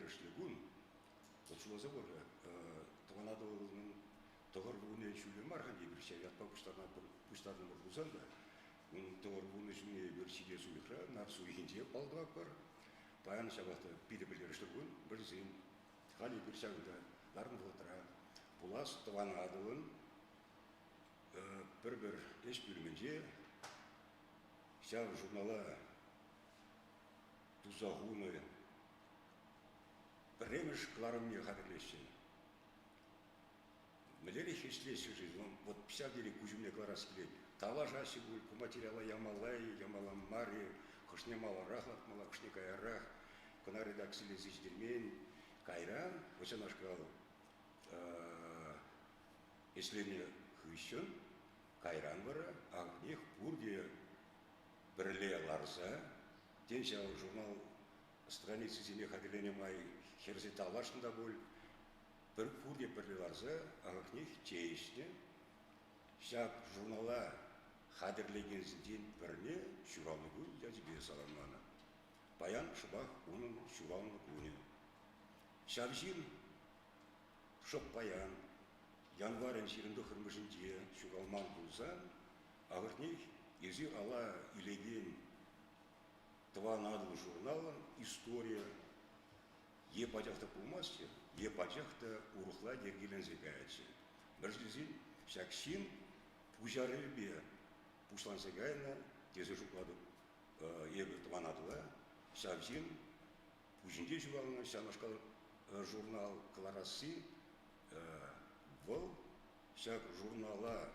берешлигун, вот что за было, то надо товар буны чули мархан еберся, я по пустарным арбузанда, товар буны чули берсиде сулихра, нарсу ихинде палдва пар, паян шабахта пиде берешлигун, берзин, хали берсягда, ларн вотра, пулас таванадылын, бір еш бөлімінде сяв журнала тузағуны біреміш кларымне қадырлешін. Мілері хешлесі жизнь, вот 50 дели кузюмне кларас келет. Тала жасы бұл, по материала ямалай, ямалам мари, қышне мала рахлат, мала қышне каярах, кына редакциялы зичдермен, кайран, осы нашқал исследование хыщен, кайран бара, ағнех пурде бірле ларса, тенся журнал страницы зене қадылене май херзе талашында бол, бір пурде бірле ларса, ағнех тейшне, шак журнала қадырлеген зінден бірне шуралы гүл язбе саламана. Баян шыбақ оның шуралы гүлі. Шабжин шоқ баян, январен шерінді қырмышынде шуғалман бұлзан, ағыртнек езі ала илеген два надыл журналын история епадяқта пулмасте, епадяқта урықла дергелен зекаятse. Бірждезін шакшин пужарылбе пушлан зекайна тезе жуклады ебі два надыла, шабжин пужинде жуғалына шанашқал журнал кларасы был всяк журнала,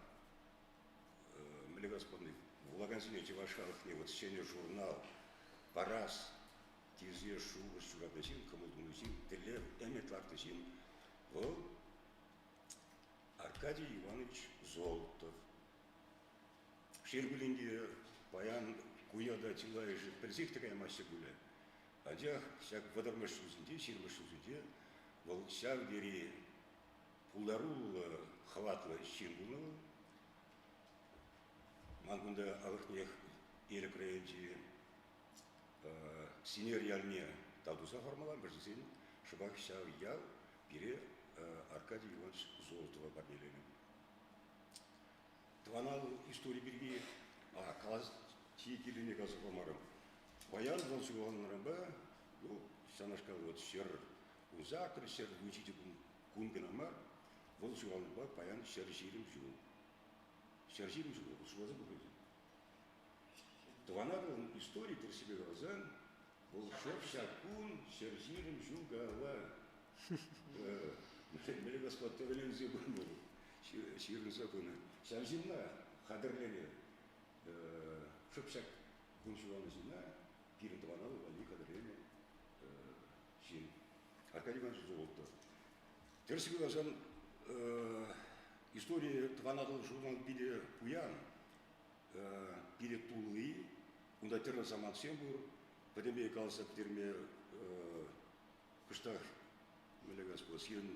мили господи, в Лаганзине Чевашалах не вот сене журнал Парас, Тизе Шуба, Шурабасин, Камудмузин, Телев, Эмет Лартасин, был Аркадий Иванович Золотов. Шербулинге Паян Куяда Тилаежи, Перзих такая масса гуля. Адях всяк водормаш сузинде, Шербаш сузинде, был всяк гери Пулдарул хватла щингуну, мангунда алыхнех елі крайынчи синер ялме тавдуса формалан біржесен шыбақ шау ял бире Аркадий Иванович Золотова барнелені. Тванал история бірге қалаз тиекеліне қазы формарым. Баян болсы болғанларым ба, санашқал вот шер узакыр, шер учите кунгенамар, бұл жуғалыба паян шәржерім жуыл. Шәржерім жуыл, бұл жуғазы бұғылды. Туғанағылың истории терсебе ғазан, бұл шәп-шәкун шәржерім жуғала. Мені ғаспат тәвелензе бұн бұл, шерін сапыны. Шәржерімна қадырлені шәп-шәкун жуғаны жина, пирін туғанағы вали қадырлені шен. Аркадий Иванович Золотов. Терсебе ғазан история Тванадыл журнал биде Пуян, биде Тулы, онда терна заман сен бұр, бәдемей қалса ктерме кыштақ, мөлі господ, сен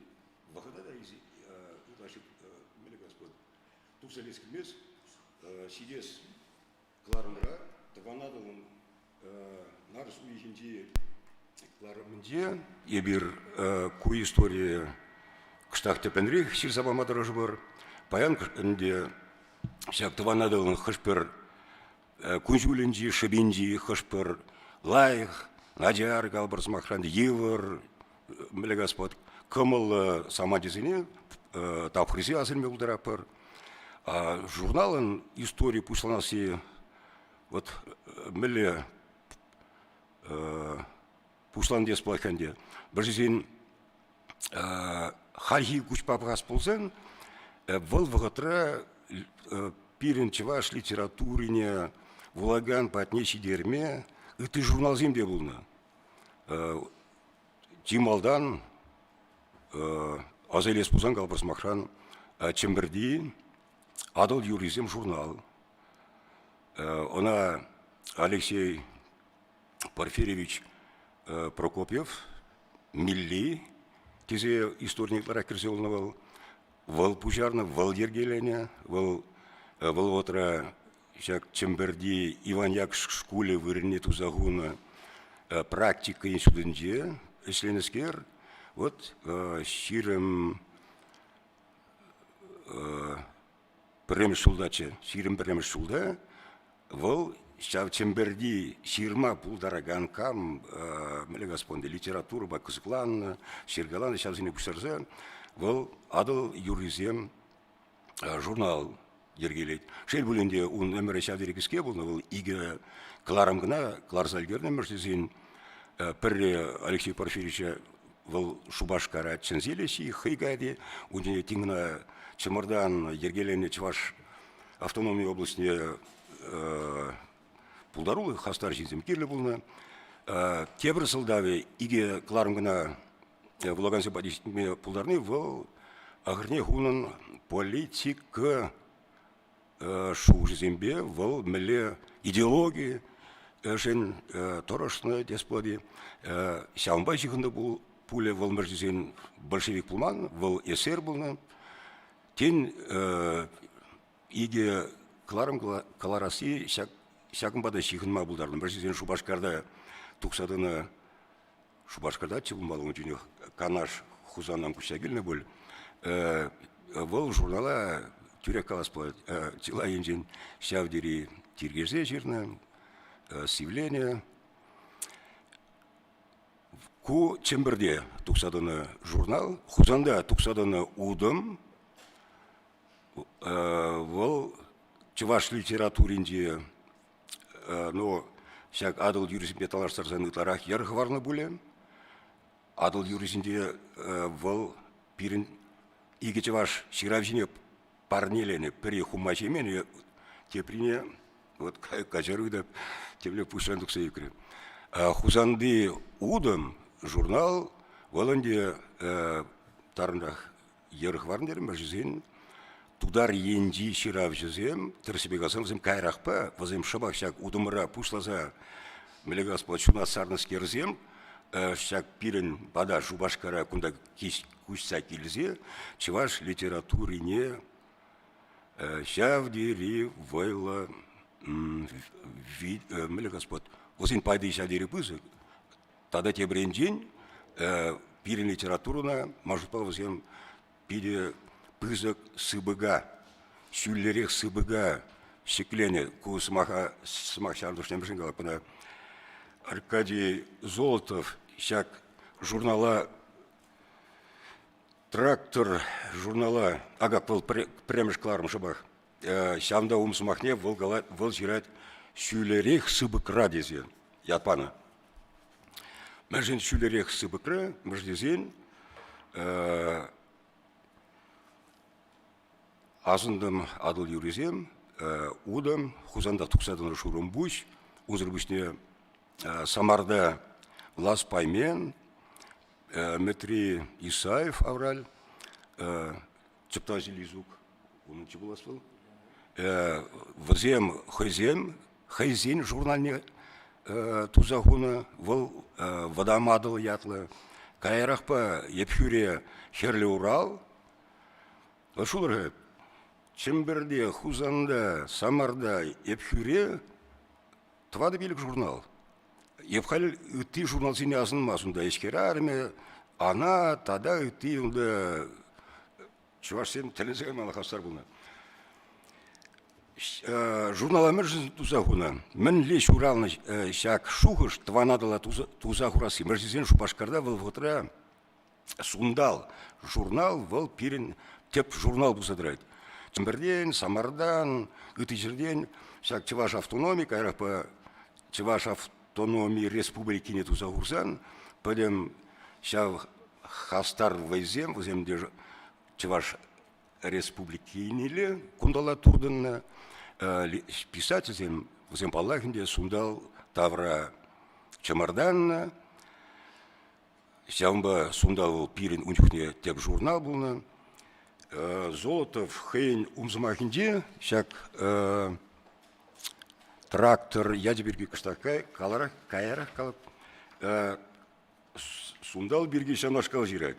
вақыда да ези, ұташып, мөлі господ, тұқсалес кілмес, сидес кларымыра, Тванадылын нарыс уйхінде кларымынде, ебір куй история Кыштақ тепенрих сирсабама дорожы бар. Паян кінде всяк Тванадылын хышпыр күнжулінді, шыбінді, хышпыр лайық, надяр қалбырс мақранды, евір, мілі господ, кымыл самадезіне тапқырысы азырме ұлдырапыр. Журналын истории пушланасы, вот мілі пушландес плаханде, бір жезен Хальхи кучпапгас ползен, вол вғытра пирен чеваш литературине, влаган патнеши дерме, это журнал земде булна. Тималдан, азайлес пузан галбарс махран, Чемберди, Адал юризм журнал. Она Алексей Порфирьевич Прокопьев, Милли, тезе историклар кірзелінавал, вал пужарны, вал ергелене, вал отра Чемберди, Иван Як школе вырне тузагуна практика институтінде, исленескер, вот сирым премеш шулдачы, сирым премеш шулда, вол Шавчемберди сирма пулдараган кам, мелегаспонде литература ба кызыклан, сиргалан шавзине кушарза, вол адыл юризем журнал ергелет. Шел бүленде он өмірі шавдерекіске болны, вол иге кларам гына, кларзальгерне мәртезин, пірре Алексей Порфирьевича вол шубашкара цензелеси, хайгаде, уне тингна Чемордан ергелене Чуваш автономной областне пулдарулы, хастар жинзем кирлі болны. Кебір сылдаве иге кларым гына влагансы падишме пулдарны вол агырне хунын политик шу жинзембе вол міле идеология жен торошны десплоди. Сяумбай жиғынды бұл пуле вол мәржізен большевик пулман, вол эсер болны. Тен иге кларым калараси шакын бада шиғынма бұлдардың. Біршізден Шубашкарда тұқсадыны Шубашкарда чебылмалығын жүні канаш хузаннан күшагіліне бұл. Бұл журнала түрек калас болады. Тила енжен шавдері тергерзе жерні, сивление. Ку чембірде тұқсадыны журнал, хузанда тұқсадыны удым, бұл чуваш литературинде но всяк адыл юрисимде талаштарсан ытларах ярых варны буле. Адыл юрисинде вол пирин иге чуваш ширавжине парнелене пире хумачемене теприне вот кажарыда тепле пушандык сейкре. Хузанды удым журнал воланде тарындах ярых варнер мажизин тудар енди ширав жезем, терсибегасам взем кайрахпа, возем шабах всяк удумра пушлаза, мелегас плачуна сарнский рзем, всяк пирен бада Шубашкара кунда кушса кильзе, чеваш литературине шавдери войла мелегас плат. Возем пайды шавдери пызы, тогда те брендень пирен литературна, может возем пиде пызык сыбыга, сюллерех сыбыга, секлене, ку смаха шандушнем жингала, пана Аркадий Золотов, всяк журнала «Трактор», журнала, ага, был премеш кларм шабах, шамда смахне, вол жирать сюллерех сыбыкра дезен, ятпана. Мәжен сюллерех сыбыкра, мәждезен, азындым адыл юризем, удам, хузанда тұқсадын шурым бұш, ұзыр бұшне Самарда Лас Паймен, Метри Исаев Авраль, Чептажи Лизук, он че был асфал? Взем хайзен журнальне тузахуна, водомадыл ятлы, кайрахпа епхюре херлі Урал, шулар Чемберде, Хузанда, Самарда, Епхюре, твады билік журнал. Епхал үтті журнал зіне азынмасында ешкері арме, ана, тада үтті үнді чуваш сен тілінсіген малы қастар бұлна. Журнал әмір жүзін тузахуна. Мен леш уралны шак шуғыш, тванадыла тузахурасы. Мәрзізен Шубашкарда выл вғытыра сундал. Журнал выл пирен теп журнал бұзадырайды. Чемберден, Самардан, Үтижерден, всяк Чеваш автономии, кайрапа Чеваш автономии республики нету загурсан, пойдем ща хастар вайзем, возем где Чеваш республики неле, кундала турденна, писателем, возем Паллахинде, сундал Тавра Чемарданна, ща сундал пирин унюхне тек журнал был. Золотов, Хейн, Умзамахинде, всяк трактор, ядеберги каштакай, калара, кайра, калап, сундал берги шанашкал жирает.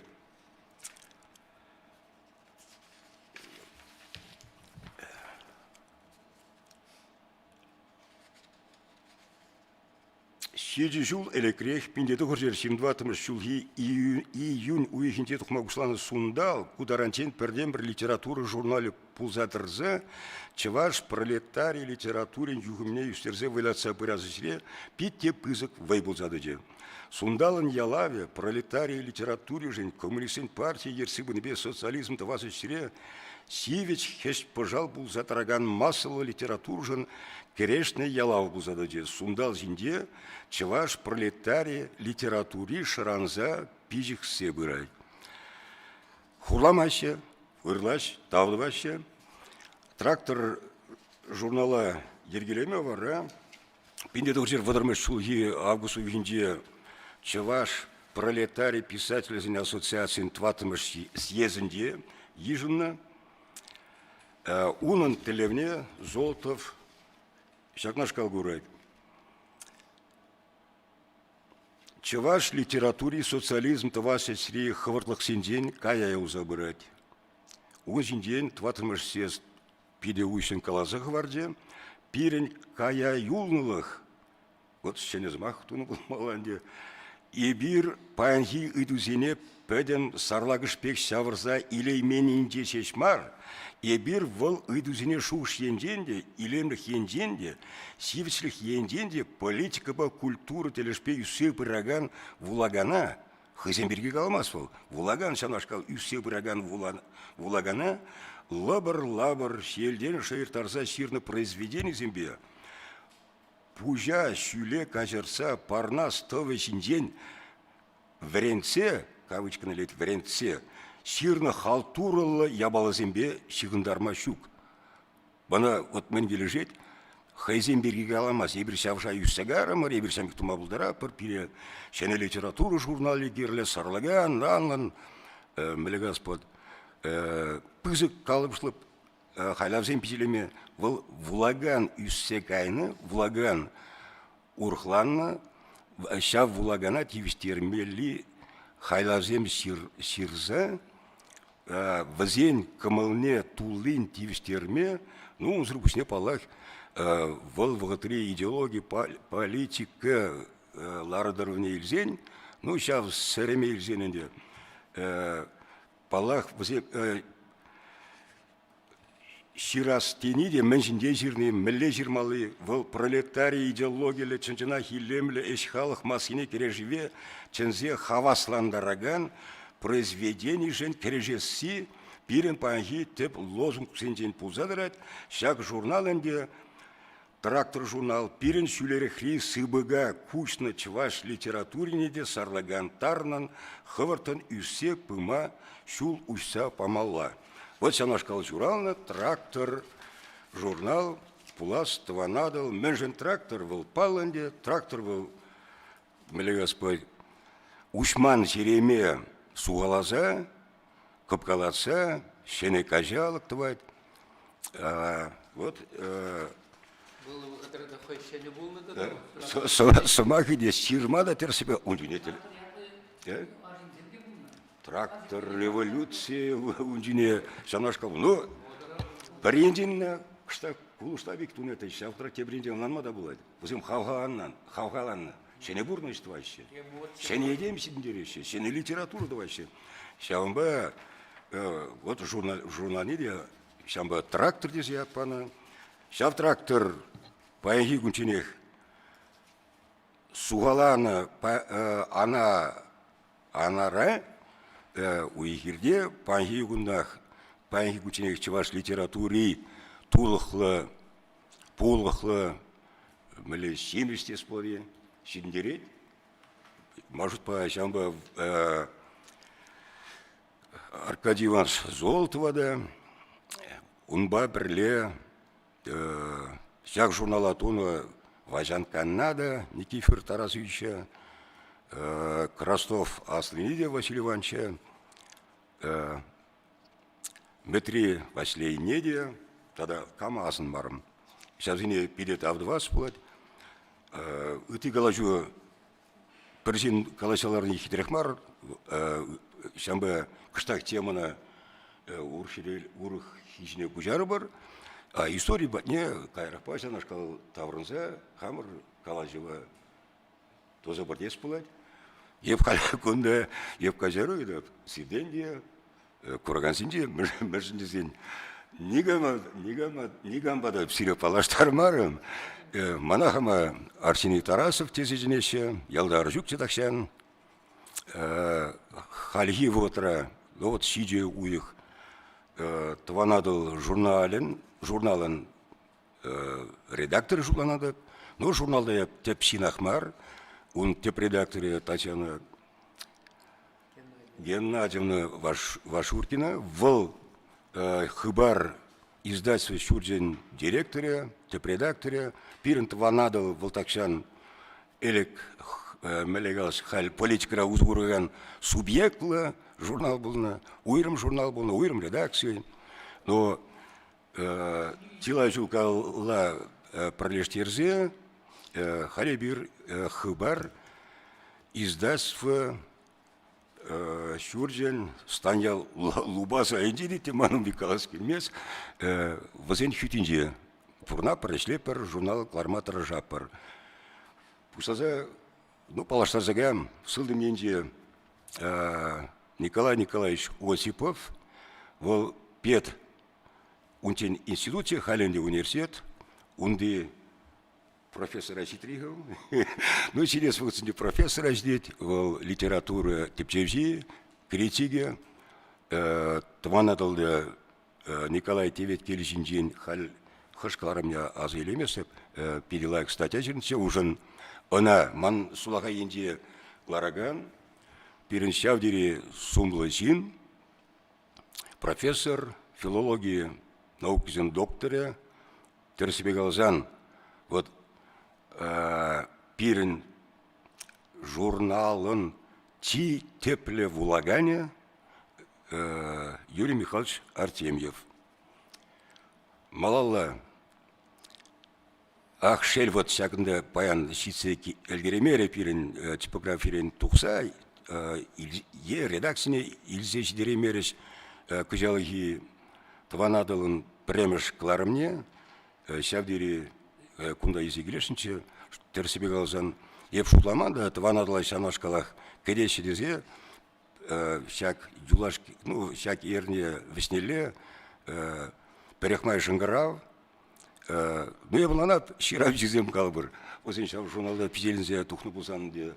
Шеди жул элекрех пиндеті ғыржер 22 жылғы июнь уйхинте тұқмағышланы сундал, кударантен перден бір литература журналы пулзатырза, чеваш пролетарий литературен югымне юстерзе вылятса пыразысыре, питте пызык вайбулзады же. Сундалын ялаве, пролетарий литературе жен, коммунистин партии ерсы бінбе социализм тавасысыре, Сивич хеш пожал был затраган массово литературу жен керешный ялав был зададже. Сундал зинде, чеваш пролетария литератури шаранза пижих себырай. Хуламаще, вырлаш, тавлываще. Трактор журнала Ергелеме вара. Пинде докжер вадармеш шулги августу винде чеваш пролетарий писатель ассоциации тватымыш съезенде еженно. Унан телевне Золотов шакнаш калгурай. Чеваш литературе социализм тавася сри хвартлах синдень кая я забирать. Un синдень тватымыш сез пиде уйшен калаза гварде, пирень кая юлнулах. Вот шенезмах туну был маланде. И бир панхи идузине педен сарлагыш пек сявырза илей менинде сечмар. Ебир вол идузине шуш енденде, илемлих енденде, сивчлих енденде, политика ба культура телешпе юсе пыраган вулагана, хыземберге калмас вол, вулаган шанашкал юсе пыраган вулагана, лабар селден шайыртарса сирны произведение зембе, пужа, шюле, кажерса, парнас, товещинден, вренце, кавычка налет, вренце, сирна халтуралла ябалазембе сигындарма щук. Бана вот мен вележет, хайземберге галамас, ебір савша юссагара, мар ебір самик тумабылдара, пір пире шене литература журнали герле сарлаган, ранлан, мілі господ, пызык калыпшлып, хайлавзем пизелеме, вулаган юссекайны, вулаган урхланна, шав вулагана тивистермели, хайлавзем сирза, вазень камалне тулын тивистерме, ну, зрубусне палах, вол вагатри идеологии, политика, ларадаровне ильзень, ну, сейчас сыреме ильзененде, палах, Ширастениде меншинде жирне, мілле жирмалы, вол пролетарий идеологиялы, чынчына хилемлі эшхалық масыне кережеве, чынзе хавасландараган, произведений жен кережесі, пирен панхи теп лозунг сенден пулзадырат, шак журналынде, трактор журнал, пирен шүлері хри сыбыга кучны чваш литературинеде сарлаган тарнан, хывыртын үссе пыма шул уйса памалла. Вот сянашкал журнална, трактор, журнал, пулас, тванадал, менжен трактор был паланде, трактор был, милый господь, ушман жереме сугалаза, капкалаца, шене кажалок твать. Вот. Самах иде сирмада терсебе ундинетель. Трактор, революция, ундине, санашкал. Ну, брендинна, кшта, кулуштабик тунета, завтра те брендин ланмада булать. Возим хавгаланна. Шене бурность вообще. Шене едемсин дереше, шене литература вообще. Шамба, вот журналиде, шамба трактор здесь я пана. Шав трактор, паянги гунчинех, сугалана, анара, уйхирде, паянги гундах, паянги гунчинех чеваш литератури, тулахла, полахла, мэле синвесте сплаве, синдереть. Может, по шамба Аркадий Иванович Золотова, да, унба бірле, всяк журнала туна Важан Канада, Никифор Тарасовича, Крастов Аслениде Василия Ивановича, Дмитрий Василий Недия, тогда Камазан барым. Сейчас они пилят авдва сплать. Ыты галажу персин калашаларни хитрехмар, шамбе кштак темана урх хищне кужары бар, а история батне кайрапася наш кал таврынса хамыр калажева тоже бордес пулать. Ев халякунда, ев кажеру, это сиденье, курагансинде, мержиндезин. Нигамбада псире палаштармарым. Манахама Арсений Тарасов тезижнеше, Ялдар Жук чедакшан. Хальги вотра, вот сидя у их тванадыл журналын редактор журналады. Но журналда я тепсинахмар, он теп редакторе Татьяна Геннадьевна Вашуркина, вол хыбар издательство Шурджин директоре, теп редакторе, пирен тванадыл волтакшан элек мелегалс халь политикара узгурган субъектла журнал был, журнал был, уйрым редакции, но тилажукала пролештерзе халебир хыбар издательство Шурджин станял лубаса индиди теманом викалаский мес возен хютинже пурна прошлепер журнал кларматор жаппер пусаза ну палаштарзагам сылдым енде Николай Николаевич Осипов вол пет унтен институте халенде университет унды профессора Читригов, ну через вот профессора ждет литература типчевжи, критики, тванадалда Николай Тевет келишинжин халь хашкаларымня аз елемесеп перелайк статья жирнче ужин она ман сулага енде лараган перенщав дири сумлазин профессор филологии наукизен докторе терсебегалзан вот пирен журналын «Ти тепле влагания» Юрий Михайлович Артемьев. Малалла Ахшель вот всякында паян шицеки эльгеремере пирен типографирен тухса е редакцияне илзеш деремереш кузялыги тванадылын премеш кларымне шавдери кунда изигилешинче терсебе галзан еп шутламанда тванадылай шанашкалах кедеши дезе всяк юлашки ну всяк ерне веснеле перехмай жыңгырав ну я буланат ширав жизем калбыр осенча журналда пизелинзе тухну булсан де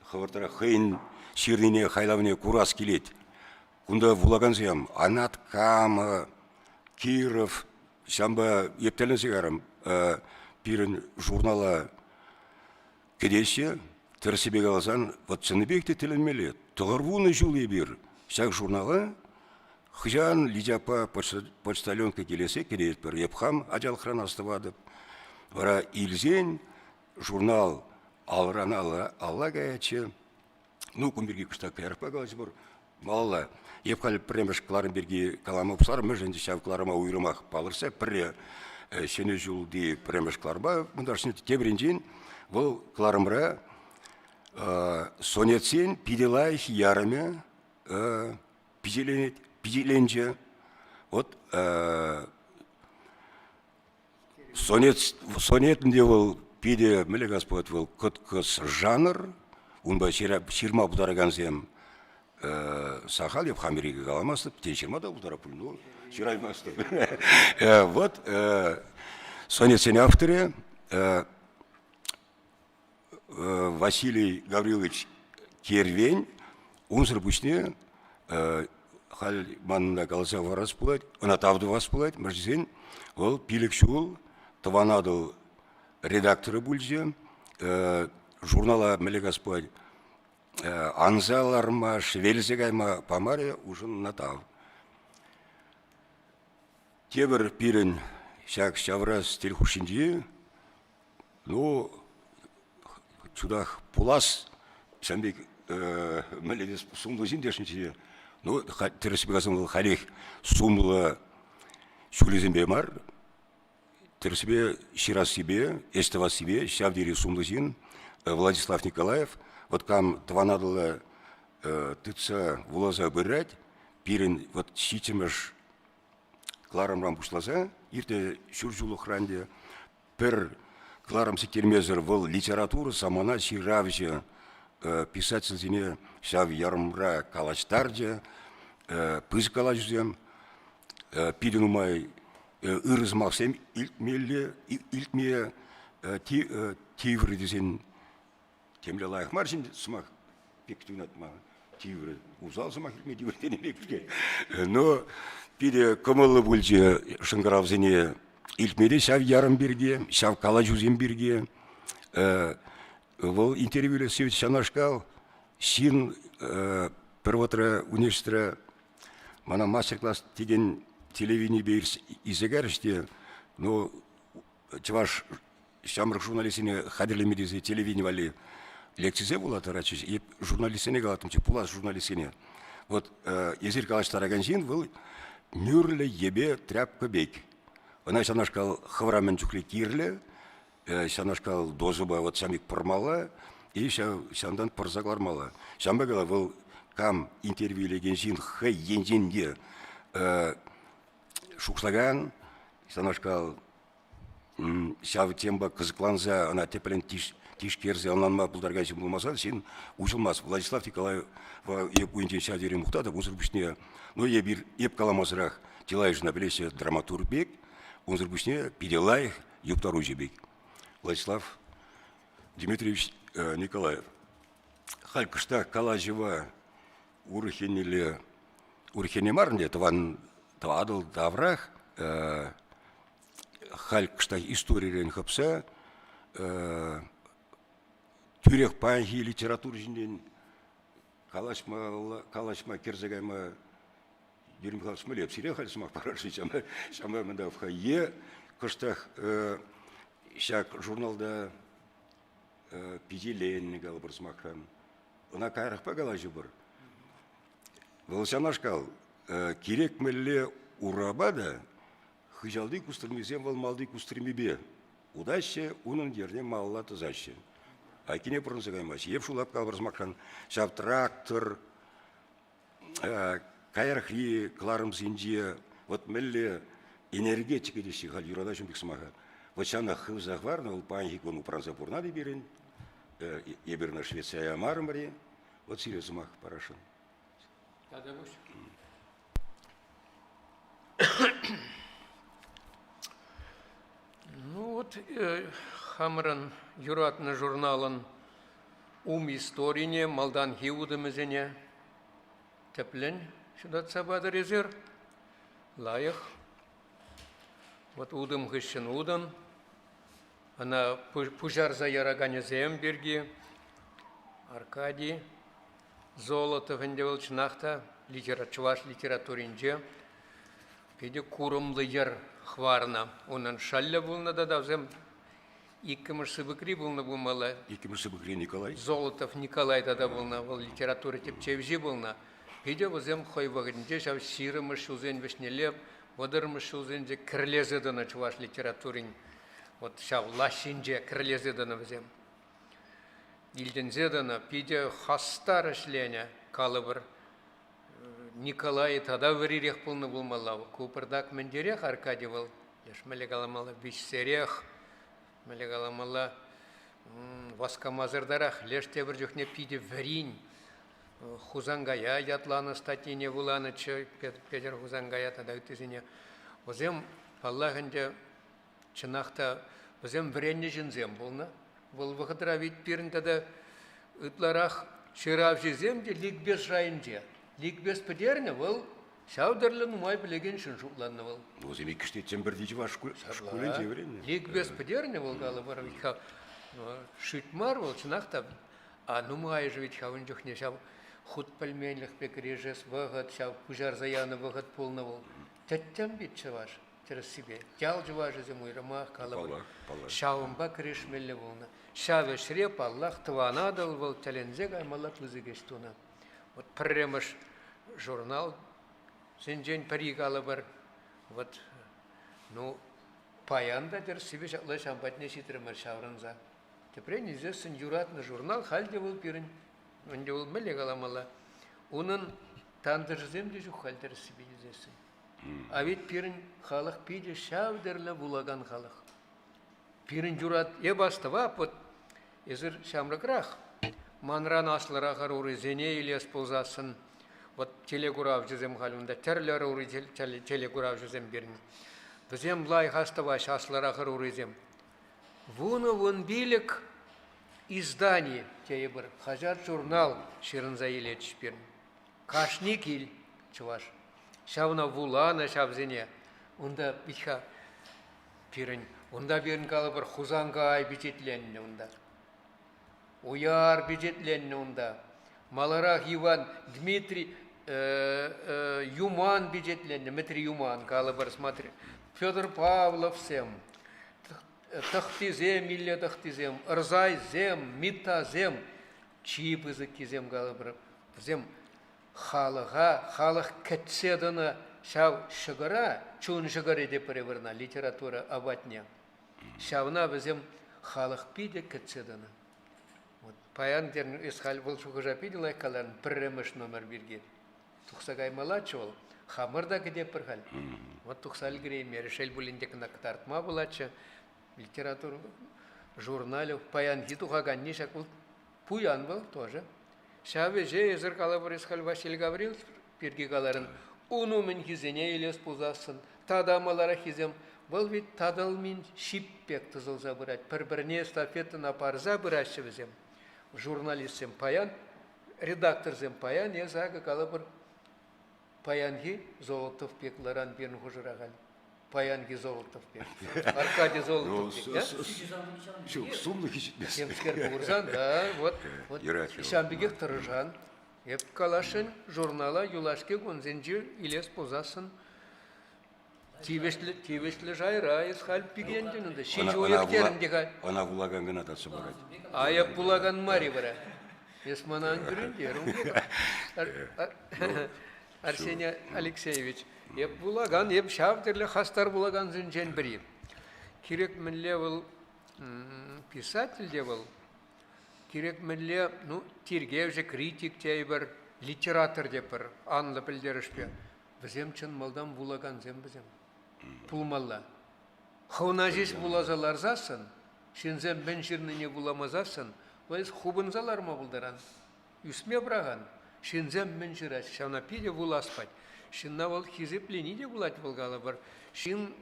хабартара хейн ширнине хайлавне курас келет кунда вулагансыям Анаткама Киров шамба ептеленсегарым пирен журнала кедеше терсебе галасан вот ценебекте теленмеле тоғырвуны жулы бир всяк журнала хжан лидяпа почтальонка келесе керет бір епхам ажалхран астывады вара илзен журнал алран алла гаяче ну кумберги кыштак ярпа галас бір малла епхал премеш кларенберги каламопсар меженде шав кларама уйрымах палырса пре сене жулди премеш кларба мындаршын тебринжин бұл кларымра сонетсен пиделайх ярыме пизеленже вот сонетінде бұл пиде міле господь бұл күткіс жанр унба ширма бұдарагансем сахал еп хамериге каламастып тен ширмада бұдарапыл ну шираймастып вот сонетсен авторы Василий Гаврилович Кервень, унсыр бүшне, хал манында қаласа варас бұлайды, она тавды вас бұлайды, мәждесен, ол пилік шул, таванадыл редакторы бүлзе, журнала мәлі господь, анзаларма, шевелзегайма памаре ұжын натав. Тебір пирін шак шаврас телхушинде, ну, чудах пулас, сәмбек мәледес сумлы жиндешінше, ну, тересібе қазымыл халих сумлы шүлезімбе мар, тересібе ширас себе, эстава себе, шавдери сумлы жин, Владислав Николаев, вот кам тванадылы тыца вулаза бырать, пирен вот щитимеш кларам рампушлаза, ирте шүржулы хранде, пір кларымсы кермезер был литература самана сиравже писательзине шав ярымра калачтарже пыз калачзем пиденумай ырыз максем илтме тивры десен темле лайық маршин смах пектунат ма тивры узал смах илтме тивры денемекке но пиде комылы бульже шыңгыравзине илтмеде шав ярым берге шав калачузем берге ол интервьюле севет шанашкал син первотра университетра мана мастер-класс деген телевидение берс изегерште но чваш шамрық журналистине хадерлемедизе телевидение вали лекцизе была тарачиш и журналистине галатымчы пулас журналистине вот езер калаштараган жин был нюрле ебе тряпка бек она шанашкал хаврамен чухли кирле шанашкал дозуба вот самик пырмала и шандан пырзаклармала шамбагала был кам интервьюлеген жин хэ енжинге шукслаган шанашкал шав темба кызыкланса ана теплен тиш керзе ананма булдарган жин болмаса сен ушылмас Владислав Николаев еп уинтен шадери мухтада узырбушне но еп каламазрах тилаеш на плесе драматург бек узырбушне пиделаих юптаружи бек Владислав Дмитриевич Николаев халькышта калажева урхенеле урхенемарнде таван тавадыл даврах халькышта историялен хапса тюрех панхи литератур жинен калашма керзегайма Юрий Михайлович Смолев сире хальсма параши шама мында вхае кыштах шак журналда пизилен галбыр смахан она кайрах пагалажы бір волшанашкал керек мелле урабада хыжалды кустырмизем вал малды кустырмибе удача унын жерне малла тызаще айкине пронзагаймас еп шулап калбыр смахан шап трактор кайрахи кларым синджия вот мелле энергетика деши хал юрадашым биксмаха вот шана хывзахварна ул панхикон упранзапурна деберин еберна Швеция мармари вот сирезмах парашин ну вот хамран юратны журналын историне малдан хиудымызене теплен сюда цабады резер лайық вот удым хыщен удым она пужар за ярагане земберги Аркадий Золотов индевал чнахта чуваш литературинже педе курымлы ер хварна онан шалля булна да давзем иккіміш сыбыкри булна булмала иккіміш сыбыкри Николай Золотов Николай да булна ол литература тепчевжи булна педе возем хой вагринже шав сирымыш узен вишнелеп водырмыш узенже кірлезедана чуваш литературин вот шав лашинже кірлезедана возем Илдензедана пиде хастар ішлене калыбыр Николай тада віререк пылны булмалау. Купырдак мендерех Аркадий был. Еш мелегаламала бишсерех, мелегаламала васкамазырдарах. Леште бір жүхне пиде вірин. Хузангая ятланы статине вуланы чы, Петер Хузангая тада үтізіне. Озем Аллахынде чынақта, озем віренне жінзем болна. Бұл вғыдыра вид пирін тада үтларах шырав жеземде ликбес жайынде. Ликбес педерне был, шаудерлен умай білеген шын жутланны был. Озем икіштетсен бір дейжі var школен жевренне. Ликбес педерне был галы бар витха шитмар был чынақта. А нумай же витха вынжухне шав худ пальменлих пекрежес вғыд, шав пужар заяны вғыд полны был. Тәттен бит чаваш. Через себе. Тял жеважы зимой рамах калабы. Шавымба крешмелі болны. Шавы шреп Аллах тванадыл был тәлензег аймалак вызыгештуна. Вот премыш журнал сенжен паригалы бар. Вот, ну, паянда дер себе шаклай шамбатне шитрымар шаврынза. Тепре незесін юратны журнал халде был пирін. Онде был меле галамала. Унын тандырзем де жух халдер себе незесін. А ведь пирин халах пиде шавдерле булаган халах. пирин журат ебастава вот изыр шамрыкрах манран аслыра уры зене илес ползасын вот телегурав жүзем халунда терлер уры телегурав жүзем берин Bizem lay hastavaş aslара urызем. Вун билик издание, те бір хажар журнал ширынза елетшпен. Кашник ил чуваш. Шавна вулана шавзене. Унда биха пирин. Унда берін калы бір хузангай бюджетленне унда. Уяр бюджетленне унда. Маларах Иван Дмитрий Юман бюджетленне. Дмитрий Юман калы бір смотри. Федор Павлов всем. Тахтизем, Илья Тахтизем, Рзайзем, Митазем, Чипызыкизем галабыр. Зем халық кетседіні шау шығыра, чун шығыры деп переверна литература абатня. Шауна бізем халық пиде кетседіні. Паян дерін исхал бұл шуғыжа пиделай қаларын пірреміш номер бірге. Тұқсағай малачы ол. Хамырда кеде пірхал. Вот тұқсал греймер, шел бұліндек нақтартма бұлачы. Литература, журналов, паян гитугаган нишак был, пуян был тоже. Шаве же езеркала борисхал Василий Гаврилович, пиргигаларын, уну мен хизене илес пузасын, тадамалара хизем, был ведь тадал мин шиппек тызыл забырать, пір-біріне эстафеты парза бұрашчы бізем. Журналистсем паян, редакторзем паян, езага калабыр паянги Золотов пекларан бен хужыраган. Паянги Золотов пек. Аркадий Золотов пек, да? Сумных ищет. Семскер Бурзан, да, вот. Ишамбегек Тарыжан. Еп калашын журнала Юлашке гонзенжир илес позасын. Тивешлі жайра, исхал пигенденінде. Шинжі ойектеріндегі. Она вулаган гынатасы барады. Аяп булаган мари бара. Есманан күріндерім. Арсений Алексеевич. Еп булаган, еп шавдерлі хастар булаган зінжен бірі. Керек мінле бұл писатель де бұл. Керек мінле, тергев же критик те бір, литератор де бір, анлы білдерішпе. Бізем чын малдан булаган зем бізем. Пулмалла. Хауна жеш булазалар засын, шензем бен жирныне буламазасын, ойыз хубынзалар ма бұлдаран. Үсме браған, шензем бен жираш, шана пиде буласпать. Шинна бол хизеплени де булать болгалы бар. Шин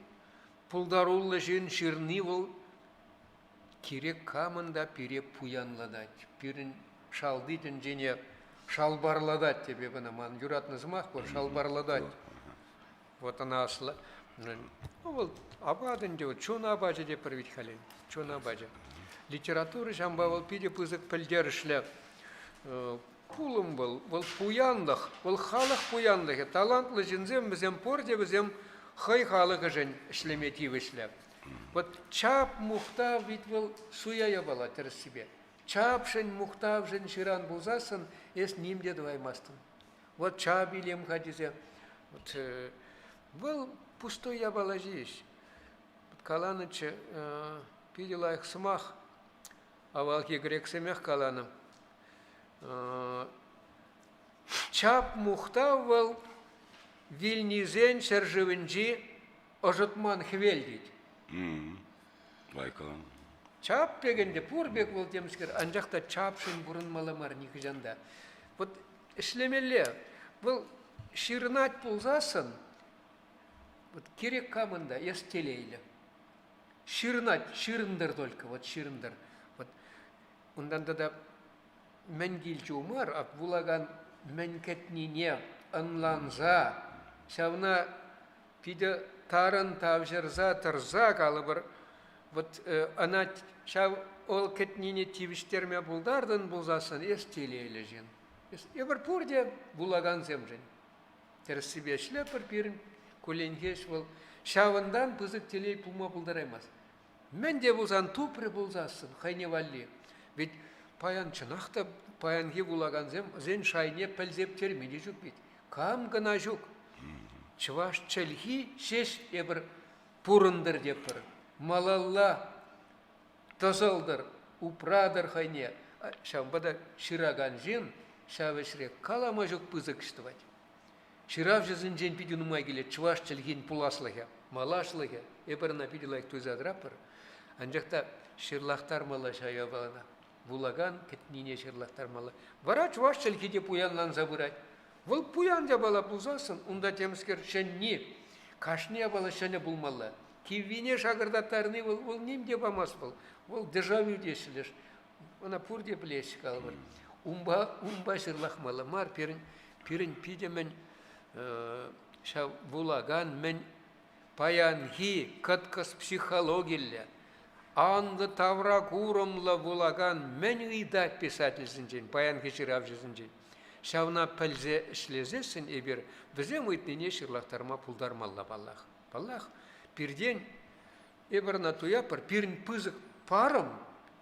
пулдарулы жин ширни бол керек камында пире пуянладать. Пирин шалдитін жене шалбарладать тебе бана ман юратны змах бар шалбарладать. Вот она асла. Вот абадын де вот чона абажа де первить хален. Чона абажа. Литература жамба бол пиде пызык пілдерішлі. Пулым был пуяндық, был халық пуяндығы. Талантлы жінзем бізем порде бізем хай халығы жын ішлеметив ішлеп. Вот чап мұқтав бит был суяя бала терс себе. Чап жын мұқтав жын ширан бұлзасын, ес немде дваймастын. Вот чап илем хадизе. Был пустой я бала жиш. Каланычы пиделайық сымақ, авалки грек семех каланым. Чап мұқтав был вильнизен шаржывынжи ожытман хвелдит. Байкалан. Чап пегенде пурбек был демскер, анжақта чапшын бұрын маламар никжанда. Вот ішлемелі, бұл ширнат пулзасын, вот керек камында естелейлі. Ширнат, ширындар только, вот ширындар. Вот онданда да мәнгіл жумар, ап булаган мәнкетнине анланза, шавна пиде тарын тавжырза, тұрза калы бір, вот ана шав ол кетнине тивіштерме бұлдардын бұлзасын естелейлі жен. Ебір пұрде булаган земжен. Терсібе шлепір пирін көленгеш бол. Шавындан бұзық телей пұлма бұлдараймаз. Мен де бұлзан тупры бұлзасын, хайне валли. Ведь паян чынақта паянги булаган зен шайне пәлзеп термеде жүк бит. Кам гына жүк. Чываш чәлхи шеш ебір пұрындыр депір. Малалла тасалдыр, упрадыр хайне. Шамбада шыраган жен, шавешрек калама жүк пызык штывать. Шырав жезін жен пиденумай келет, чываш чәлхин пуласлығы, малашлығы. Ебірна пиделайк туйзадрапыр. Анжақта шырлақтар мала шая балана. Булаган кетнине шырлақтар мала. Вара чуваш челкиде пуянлан забырать. Вол пуян де бала бұлзасын, онда теміскер шәнне, кашне бала шәне бұлмалла. Кивине шағырдаттарыны ол немде бамас бұл. Ол дежавю дешілеш. Она пурде білеші қалбыр. Умба шырлақмалы. Мар пирін пиде мен булаган мен паянги кыткыс психология. Анды тавра курымла булаган мен ыйдат писательсінжен, паянги шыравжызынжен. Шауна пәлзе ішлезесін ебір, бізем өйтнене шырлақтарма пулдармалла баллах. Баллах, пирден ебірна туяпыр, пирін пызық парым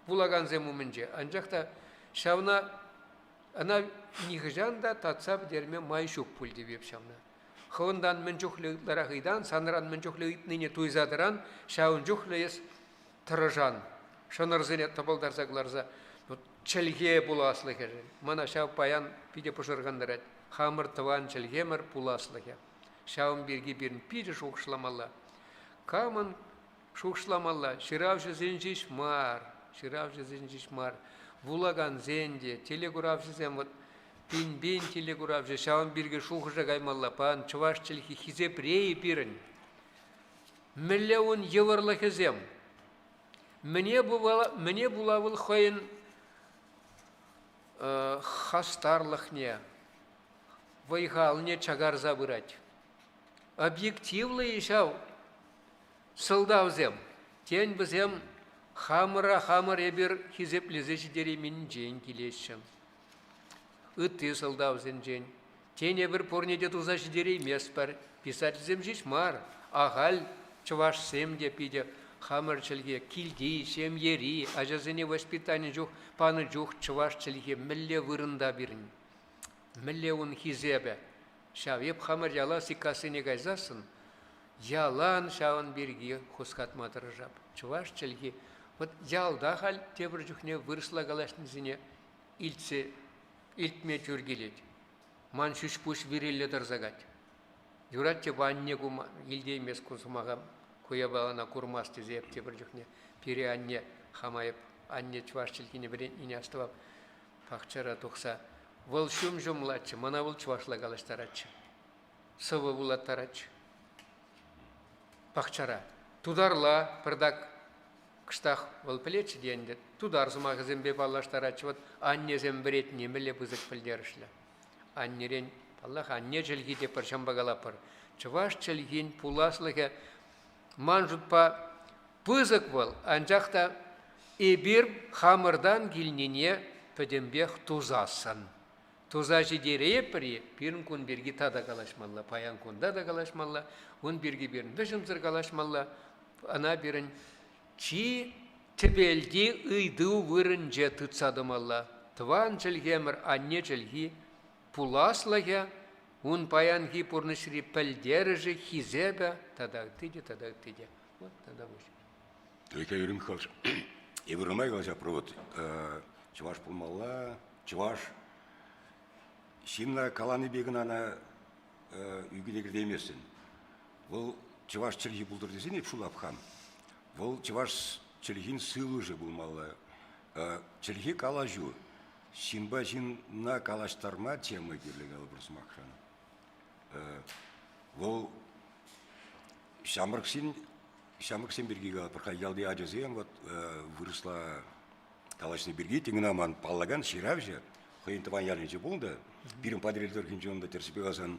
булаган земумінже. Анжақта шауна ана нихжанда татсап дерме майшук пульді беп шауна. Хавындан мен жүхліғлара ғидан, саныран мен жүхліғітнене туйзадыран, шаун жүхліғыз тырыжан. Шанырзене табалдарзагларза. Чельге буласлыхе. Мана шау паян пиде пұшырғандырат. Хамыр тыван чельгемір пуласлыхе. Шауын берге берін пиде шуқшламалла. Камын шуқшламалла. Шыравшы зенжиш мар. Булаган зенде. Телегуравшы зен вот пин-бин телегуравшы. Шауын берге шуқшы гаймалла. Пан чываш чельге хизеп рей берін. Миллион еврлыхе зем. Мне булавыл хойын хастарлыхне, вайгалне чагар забырать. Объективлы ешау сылдавзем. Тен бізем хамыр ебір хизеплезеші деремін жен келешім. Үтті сылдавзен жен. Тен ебір порнеде тузашы деремес бар. Писательзем жеш мар. Ағал чываш сем де пиде. Хамырчылге килди, семьери, ажазыне воспитание жух, паны жух чывашчылге милле вырында бирін. Милле он хизебе. Шав еп хамыр яла сикасыне гайзасын, ялан шавын берге хускатматыры жап. Чывашчылге, вот ялда хал тебір жухне вырысла галашнызыне илтме түргелет. Ман шүш пуш берелі дырзагат. Юратте ванне гума, илде емес кусумағам. Куя балана курмасты зепте бір жүхне, пере анне хамайып, анне чувашчылкіне бірен ине астывап, пақчара тұқса. Вол шум жұмлатчы, мана бұл чувашла қалаштаратчы. Сывы бұлаттаратчы. Пақчара. Тударла, пырдак, кыштақ вол пілетші дейінді. Тудар зымағы зембе балаштаратчы, вот анне зембірет немеле бұзық пілдерішлі. Аннерен, Аллах, анне жылгі де пыршамба қалапыр. Чувашчылген пуласлығы манжутпа пызык бол, анжақта эбир хамырдан келнене пөдембех тузасын. Тузажы дере пірі, бірін күн берге тада қалашмалла, паян күнда да қалашмалла, он берге бірін дұшымзыр қалашмалла, ана бірін чи тібелді ұйды вырын же тұтсадымалла. Тван жылгемір анне жылги пуласлығы, он паянги пурнышри пәлдережі хизебе, тадагдыде. Вот тогда выше. Только Юрий Михайлович, и вырымай глаза провод, чуваш пулмалла, чуваш, симна каланы бегін ана үйгедегірде емесін. Ол чуваш чілгі бұлдыр десен, еп шулап хам. Ол чуваш чілгін сылы же бұлмалла. Чілгі калажу, симба жинна калаштарма темы керлігалы бұрсы мақшаны. Ол шамырксен бергеге пырқа ялды ажызем, вот вырысла калашны берге, теңін аман паллаган ширав же, қойын тыван ялынче болды, бірін падрелдер кенжонда терсіпе қазан,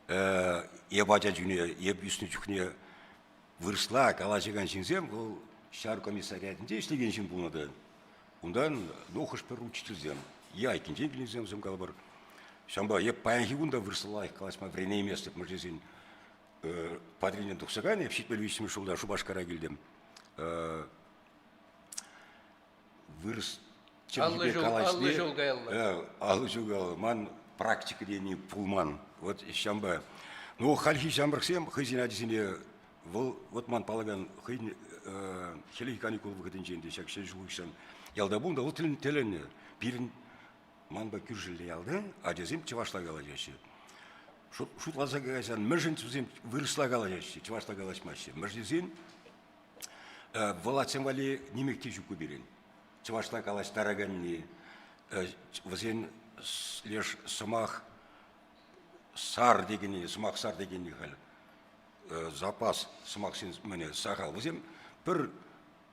еп ажа жүне, еп үстіне жүхне вырысла калашыған шынзем, ол шар комиссариятінде іштеген шын болнады. Ондан нохыш пір учителзем, айкенжен келінзем зем қалбар. Шамба, еп паянхи гунда вырсала их калашма врене место, можезин падринен тухсагане, пшитмел висим шулда шубашкара келдем. Вырс чембе калашне. Аллы жолгайлы. Ман практика дени пулман. Вот шамба. Ну хальхи шамбарсем, хызин адисине, вот ман палаган хызин хелихи каникул выходинченде, шакше жулышсан. Ялдабун да, вот теленне, пирин манба күржилі ялды, адезем чывашла қалажашы. Шут лаза қалайсан, мөржін түзем вырысла қалажашы, чывашла қалашмашы. Мөржізен Волацем вали немекте жуку берен. Чувашла калаш тараганни, возен лишь самах сар дегенне, самах сар дегенне хал. Запас самах сен мене сахал. Возен пір,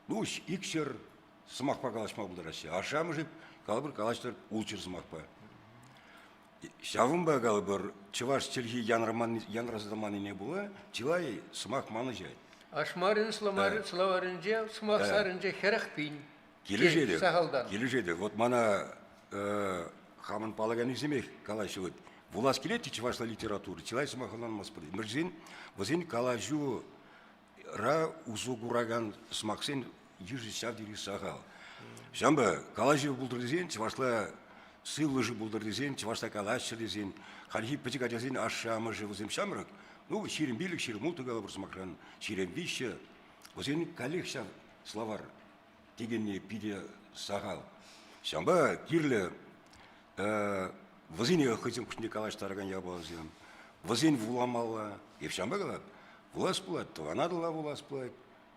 ну, икшер самах па калаш ма булдарашы. Ашам жеп, калбыр калаштар улчыр самах па. Шавым ба калбыр, чуваш челхи янразадаманы не было, чилай самах маны жай. Ашмарын славарынже, смақ сарынже херах пин. Кележеді. Вот мана хамын палаган иземек калашы вот. Вулас келеті чувашла литературы, чилай смахалан маспырды. Мірзен, возен калажу ра узугураган смақсен ежі савдері сағал. Шамбы калажу бұлдырдызен, чувашла сылыжы бұлдырдызен, чувашла калашырдызен, халхи пытикадязен ашамыжы возен шамрак. Ну, ширим билик, ширим мултыгалы бір смакран, ширим вище. Возен коллекция словар дегенне пиде сағал. Шамба кирлі возен еқытын күшінде калаштарған ябалызен. Возен вуламалла. Ев шамба қалад, вулас бұлад, туанадыла вулас бұлад,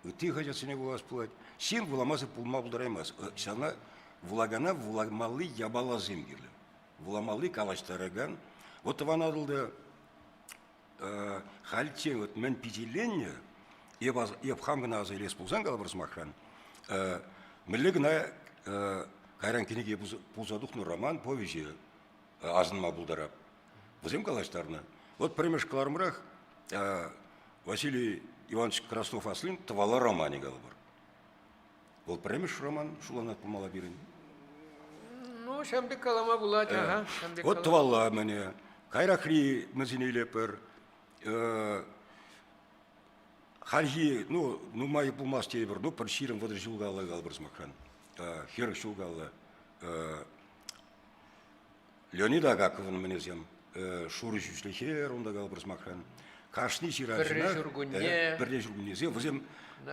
үтті қажасыне вулас бұлад. Сен вуламасы пулма бұлдараймас. Шана вулагана вуламалы ябалазен кирлі. Вуламалы калаштарған. Вот туанадылды хальте вот мен пятиленне еб хамгана аза лес пулзан калабыр смакран. Миллигна кайран кенеге пулзадухну роман повеже азынма булдарап. Возем калаштарна. Вот премешкалармрах Василий Иванович Краснов Аслин тавала романе калабыр. Ол премеш роман шуланат пулмала бирин. Ну, шамды калама булат, ага. Вот тавала мене. Кайрахри мазинейлепер. Хальхи, ну май пулмас тебер, ну пір ширым воды жылғалы қалбыр смакран. Хер жылғалы. Леонид Агаковын мінезем, шуры жүшлихер, онда қалбыр смакран. Кашни ширажына, бірде жүргінезе, возем,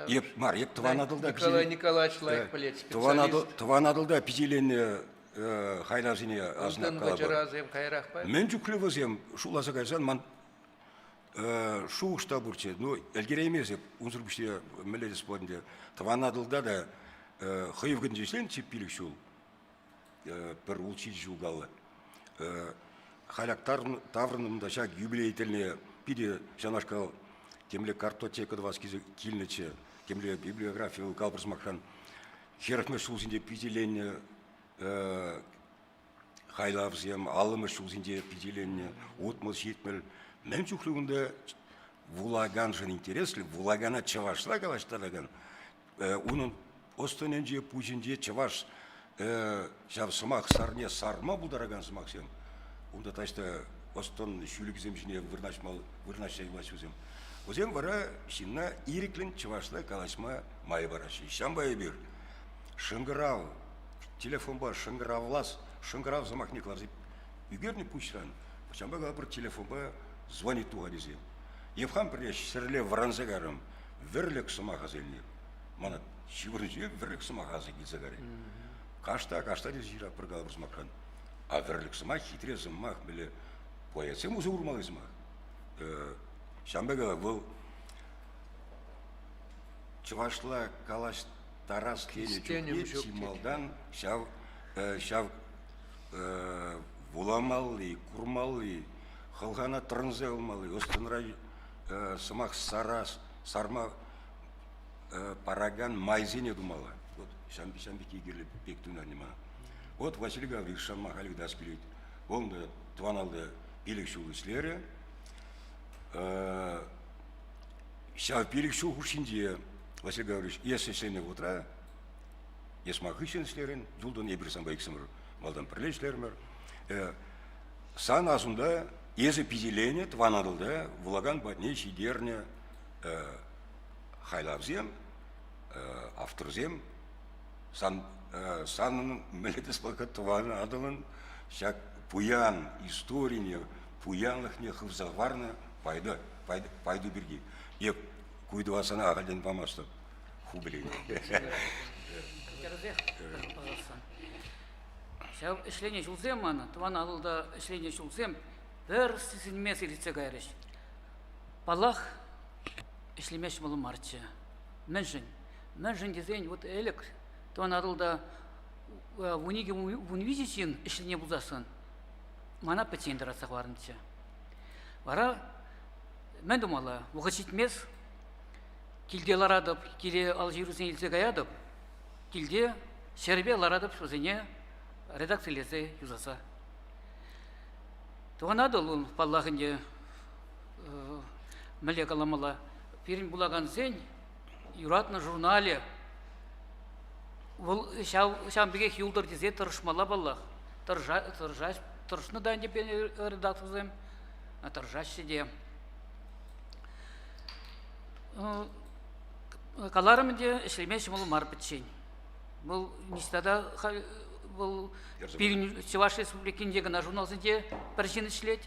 еп тыванадылда... Николай Николаевич лайк білет, специалист. Тыванадылда пизеленне хайлазыне азнап қалабыр. Мен жүклі возем, шуласа қайсан, ман шу штабурче, ну, эльгереймезеп, унзурбуште меледес планде, таванадылда да хыйвгын жеслен чеппилік шул, бір улчид жулгалы. Халяк таврынымда шак юбилейтельне пиде жанашкал кемле картотека 20 килнече, кемле библиография калбырс макран, херахме шулзинде пиделенне хайлавзем, алымы шулзинде пиделенне, отмыл шитмел. Мен чухлугунда вулаган жын интересли, вулагана чавашла калаштараган. Унын остоненже, пужинже чаваш жав сымақ сарне сарма будараган сымақ сем. Унда ташта остон шүлігізем жіне вырнашай басызем. Озем вара шинна ириклин чавашла калашма май бараши. Шамбай бир. Шыңгырав, телефон бар, шыңгыравлас, шыңгырав замақ некларзип. Үгерні пушран. Шамбай галапыр телефон бар, звонит туғадезе. Евхам придеш сірле варанзагарым, верлік сымаға зеліне. Мана шивырынже верлік сымаға зеліне. Кашта дез жира пырғалы бір сымакран. А верлік сымақ хитре зымақ біле поэция музы урмалы зымақ. Шамбегала бұл чывашла калаш тарас кене жүкне чималдан шав вуламалы, курмалы, халғана тұрынзы алмалы, өстінрай сымақ сарма параган майзене думала. Вот шамбеки керлі бектуна нема. Вот Василий Гаврик шамма халик дас келейді. Олында туаналды билік шул іслері. Шав билік шул хушинде Василий Гаврич ес-еслене отра, есмақ ішен іслерін, жылдан ебірсен байксымыр, малдан пірлешлермір. Сан азында езі пизелене, тванадылда, вулаган батне, шидерне, хайлавзем, авторзем, санын мілетес бақыт тваны адылын, шак пуян историне, пуянлықне хывзаварны пайды бірге. Еп куйдывасына ағалден бамастып, ху білейді. Шау ішлене жылзем аны, туан алылда ішлене жылзем, бір сізілмес елітсе қайрыш. Балақ ішлемеш мұлы марчы. Мүншін, мен жындезен вот элек, то надылда униге унвизичин işine bulzasın. Mana пациенттер атсақларынча. Бара мен думала, уғышитмес, килде ларадып, киле Алжирусен елсе гаядып, килде шербе ларадып, шозене редакциялезе юзаса. Туғанады ол паллағынде мәле каламала. Перін бұлаған сен, юратны журнале, ол шамбеге хилдыр дезе тұрышмала баллах. Тұрышны дайын деп редакциялезем, тұржаш седе. Каларымде ішлемешім ол марпытшен. Бұл нестада бұл Чеваш Республикіндегі на журналсынде біршін ішлет.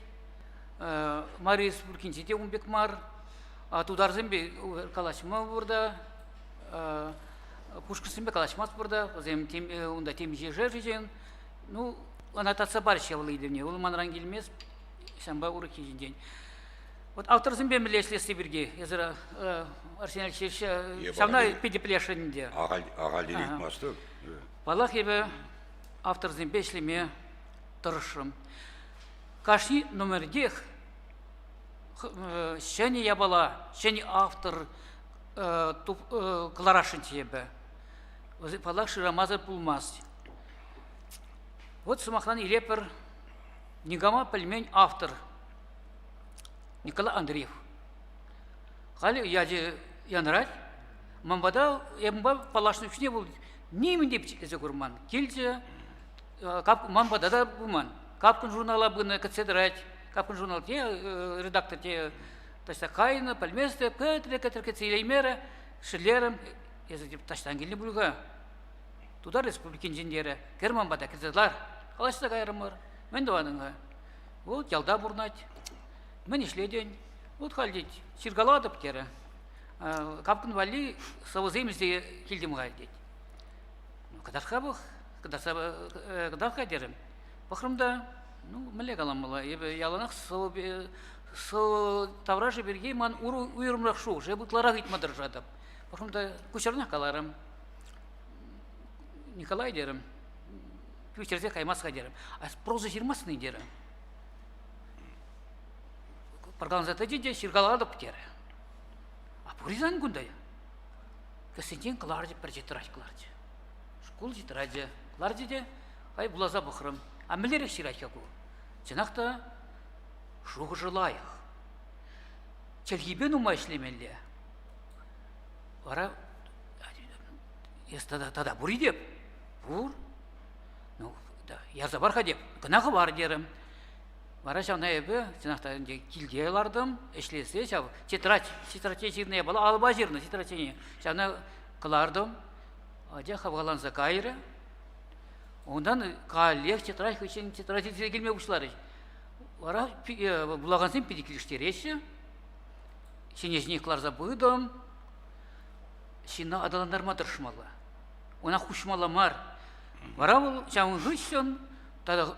Мария Республикінде умбек мар. Тударзымбе калашма burada. Пушкасымбе калашмас burada. Онда темже жер. Ну, аннотация бар шевлыйды мне. Ол манран келмес. Шамба уроки день. Вот авторзым бе милешлесе бирге. Языра Арсений Алексеевич шамна педиплешенде. Ағал делейт масты. Балах ебе авторзым бе шлеме тұрышым. Каши номер дех шәне ябала, шәне автор кларашын тебе. Балах ширамазы пулмас. Вот Сумахран Илепер Нигама пельмень автор Николай Андреев. Хали яже янрать, мамбада емба палашны үшне бұл немен деп чекезе көрман. Келже мамбада да бұман. Капкын журнала бұны кәтседірать, капкын журнал те редактор те тастақайны, пальместі, кәтір кәтселеймері, шырлерім, езі деп таштан келіне бұлға. Туда республикин жендері, кер мамбада кәтседілар, қалашта қайрымыр. Мен де ваныңға. Вот ялда бурнать. Мен ишледен. Вот халдить. Сиргаладып тері. Капкын вали савыземізде келдім ғайдет. Кадарха бұқ. Кадарха дерім. Бақырымда, міле қаламыла. Яланақ тавражы берге ман уйырымрақ шу. Же бұтлара ғитмадыр жадып. Бақырымда көшеріне қаларым. Николай дерім. Күштерзе қаймасқа дерім. Проза жирмасыны дерім. Паргаланзата деде ширгаладып дері. Пұризан күндай. Кәсінден қыларды бір жетіраж қыларды. Школ жетіраджы. Қыларды де, қай бұлаза бұқырым. Әмілері ширайқа бұл. Жинақта шуғы жылайық. Челгибен ұма ішлемелі. Ара, тада бұр деп. Бұр. Яза барға деп. Гынағы бар дерім. Бара шавна ебі, жинақта келге алардым, ішлесе, шав, тетрате жирне бала, алба жирне, тетратене. Шавна қылардым, ажа қабғаланса қайыры. Ондан қалек тетрат үшін тетрате келме бұшылары. Бара бұлағансын педикіліштереші, сенежіне қыларза бұйдым, сені адаландарма тұршымалы. Она хушмаламар. Бара бұл шавын ғышын, тада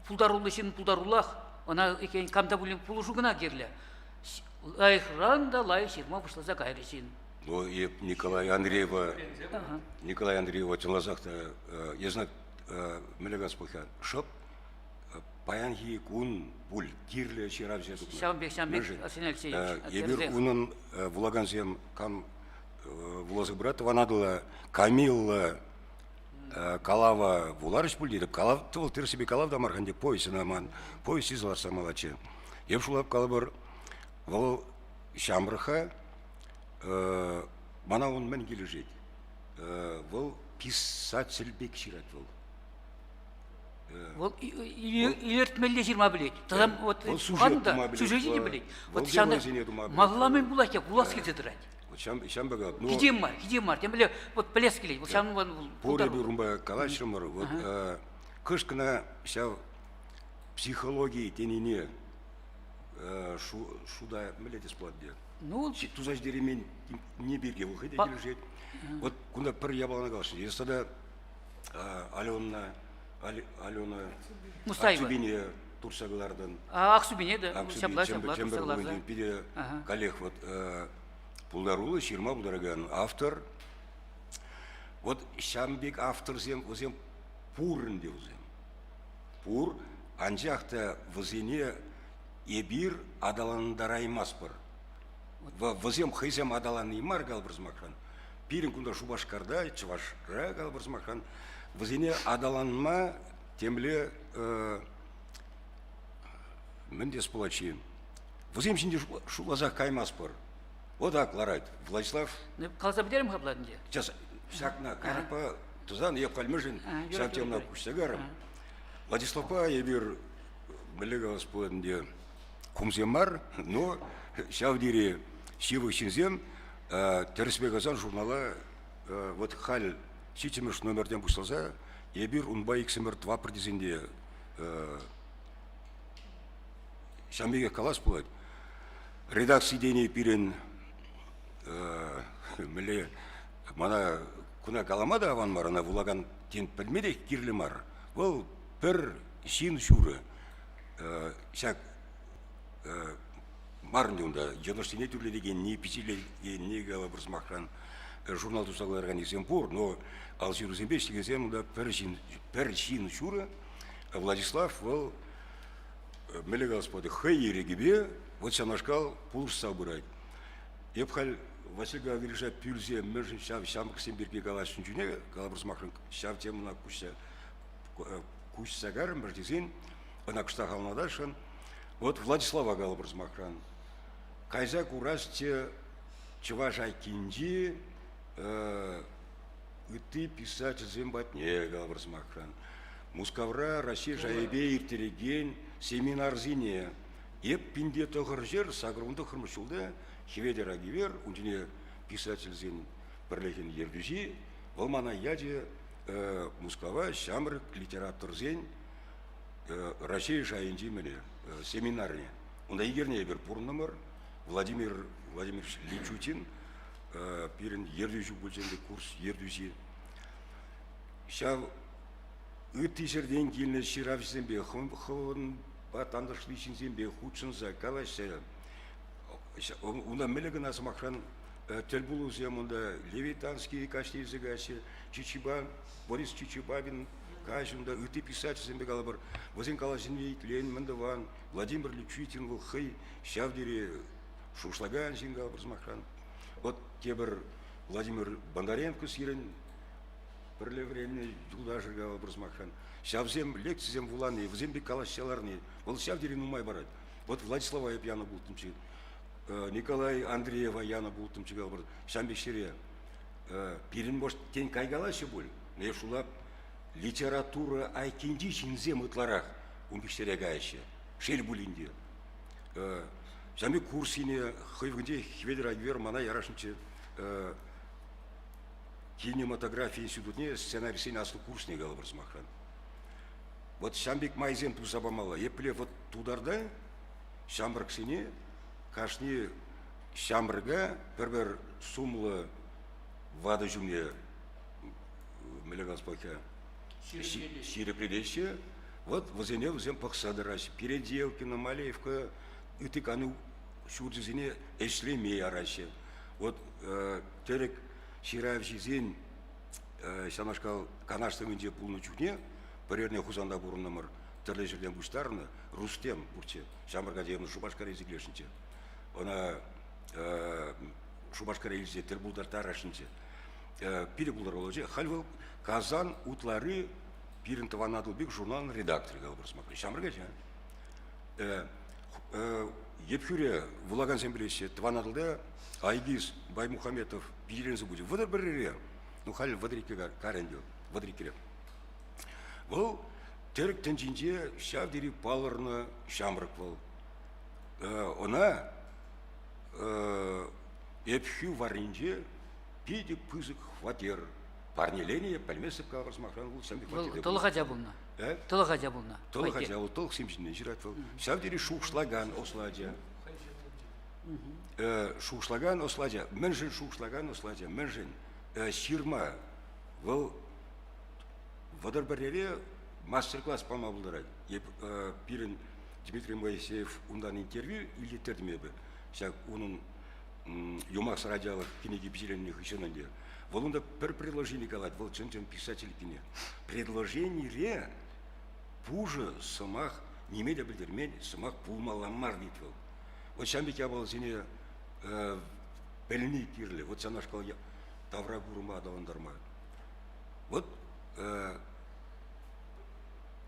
пулдарулы сен пулдарулах, она екен камда бүлін пулы жүгіна керлі. Лайықран да лайық шерма бұшлаза қайры сен. Николай Андреева тыңлазақта, езінат мүлігас бұлхан, шоп, паянхи күн бүл, керлі шерап зетіп. Шамбек, Арсений Алексеевич. Ебір ұнын вұлаган кам вұлазы бұраты, ванадыла Камилла Калава вуларыш бұл дейді. Калав, тұл тір себе калав да марханде повесі наман, повесі зларса малачы. Еп шулап калабыр, вол шамрыха, мана он мен келі жет. Вол писатель бек шират вол. Вол илертмелі жирма білет. Вол сюжет не білет. Вот шаны мағыламен бұлак еп, бұлас кетедірат. Шамбага, ну. Где мар? Тем более вот плескали. Вот шам Поре румба калашрымыр. Вот кышкына шав психологии тенине шуда милет испладде. Ну, тузаж деремен не берге выходит лежит. Вот куда пыр ябалана галшы. Если тогда Алена Мустаева. Аксубине Турсаглардан. Аксубине, да. Аксубине, Чемберловын, пиде коллег вот Пулдарулы, Ширма Булдараган автор. Вот Шамбек автор возем пурын де возем. Пур, анжақта возене ебир адаландараймаспыр. Возем хайзем адаланаймар галбырзмахан. Пирин кунда Шубашкарда, Чувашра галбырзмахан. Возене адаланма темле мендес полачи. Возем шинде шулазах каймаспыр. Вот так, Ларайт. Владислав. Қалса бідерім қабладын де. Сейчас, всякна карпа, тузан, я пальмыжин, сам темна кушсагаром. Владислава, я бир, блега господин, де кумземар, но шавдире сивы шинзем, тересбегазан журнала, вот халь, ситимеш номерден пусталза, я бир унбай иксемер 2 предизинде, шамбеге калас пулать. Редакция денег пирен, миле, мана куна каламада аванмар, она вулаган тен пельмедек кирлемар. Вол пер син шуры, сяк марндюнда, жоношсине түрлеген, не писилеген, не галабырсмахан журнал тусагларган иземпур, но алжиру зембештиге земда пер син шуры, Владислав вол миле господи хайире гибе, вот санашкал пулш сабурать. Епхаль Василий Гаврилович пюльзе межин шам ксемберге галашын жүне галабырсмахан шав темна кушсагар мертизин, она кштахалнадашан. Вот Владислава галабырсмахан. Кайза курасте чувашай кинди, ты писатель зембатне галабырсмахан. Мускавра Россия жайбе иртереген семинар зине. Еп пинде тоғыр жер сагрунды хырмышылды. Хеведер агивер, ундине писатель зин перлехин ердюзи, волмана яде Мускава, Шамрык, литератор зин, Россия жайынди мене семинарне. Онда егерне бер пурнамыр, Владимир Личутин, пирен ердюзи бульзенде курс ердюзи. Шав үттисерден келіне ширавсенбе, хын батандашлишинсенбе, худшынса, калашса. Унда мелеген асмахан тельбулузе мунда Левитанский кашти зегаси Чичибан Борис Чичибабин кашунда үти писатель зембе галабар возен калашин Лен Мандаван Владимир Личутин был хей шавдире шушлаган сингал брзмахан. Вот тебер Владимир Бондаренко сирен перле времени дудажыр гал брзмахан. Шавзем лекциям вуланы взембе калашчаларны. Ол шавдире нумай барат. Вот Владислава я пьяно был тумчи. Николай Андреева яна бултым чигал бір шамбекшере пирин бош тен кайгалашы бұл. Не шулап литература айкенди шинзе мытларах умбекшере гайшы. Шел булинде. Шамбе курсине хывгынде хведер агвер мана ярашынчы кинематография институтне сценарий сен аслы курсне галы бір смахан. Вот шамбек майзен тузабамала. Епле вот тударда шамбрак сене кашни шамрыга бір сумлы вады жүмне мелегалспака сирепредещи. Вот возене взем пахсадыраш. Переделкина, Малеевка, итыкану шурдзине эшлемей араши. Вот терек ширавший зен санашкал канаштымынде пулны чухне, парерне хузанда бурын номер тірлі жерден бұштарыны, Рустем бұрче, шамырға деймін Шубашкар езіклешінче. Она Шубашкар езде тербулдар тарашынче. Перебулдар олажы, хальвал Казан утлары пирін Таванадылбек журналын редакторы қалбыр смақлы. Шамырға же. Епхюре вулаган зембелесе Таванадылда Айгиз Баймухаметов пирензі будет. Вадар біріре. Ну халь вадрике карендел. Вадрикере. Бұл терек тенчинде шавдери палырны шамрык был. Она епхю варинде пиди пызык хватер. Парнеление пальмесып калғыр смахран бұл сәмбек хватер. Толыға жабылна. Толыға жабылна. Толыға жабыл, толық семшінен жират был. Шавдери шушлаган осладя. Шушлаган осладя. Менжин шушлаган осладя. Менжин сирма. Бұл вадар барере мастер-класс помабылдырай. Пирин Дмитрий Моисеев ундан интервью или тердмебі. Шак унын юмас радиалах кинеги писаленных еще на где. Волунда пер предложение галать, вол чен писатель кине. Предложение ре пуже самах не медя бедермень, самах пулмаламар витвел. Вот сам я был зине пельни кирли, вот сам нашкал я тавра гурма давандарма. Вот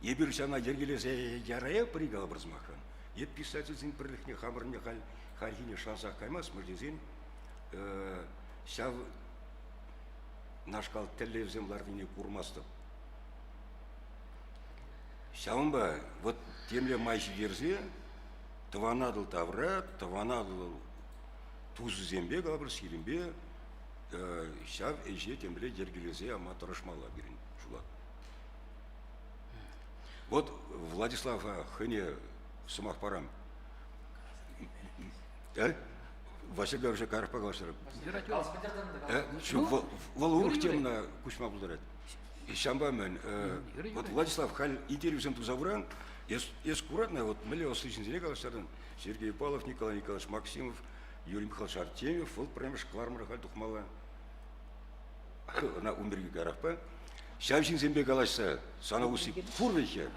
ебирсана ергелесе ярая пригал бразмахан. Ед писатель зин прилихне хамарне хархине шансах каймас мырдезин сяв нашкал телевизионларвине курмастып. Сяумба вот темле майши верзе таванадыл тавра, таванадыл туз зембе галбыр сиримбе сяв эже темле ергелесе ама тарашмала берин шула. Вот Владислав Хыне сумах парам. Василий уже карпа глашер. Валур темна кучма булдырат. Шамбамен. Вот Владислав Халь интервьюсен тузавран. Эскуратно вот мы услышим зелегалашардан. Сергей Павлов, Николай Николаевич Максимов, Юрий Михайлович Артемьев, вот прямо шклармар Халь тухмала. На умерги карпа. Шавшин зембе галашса санауси пурвехе.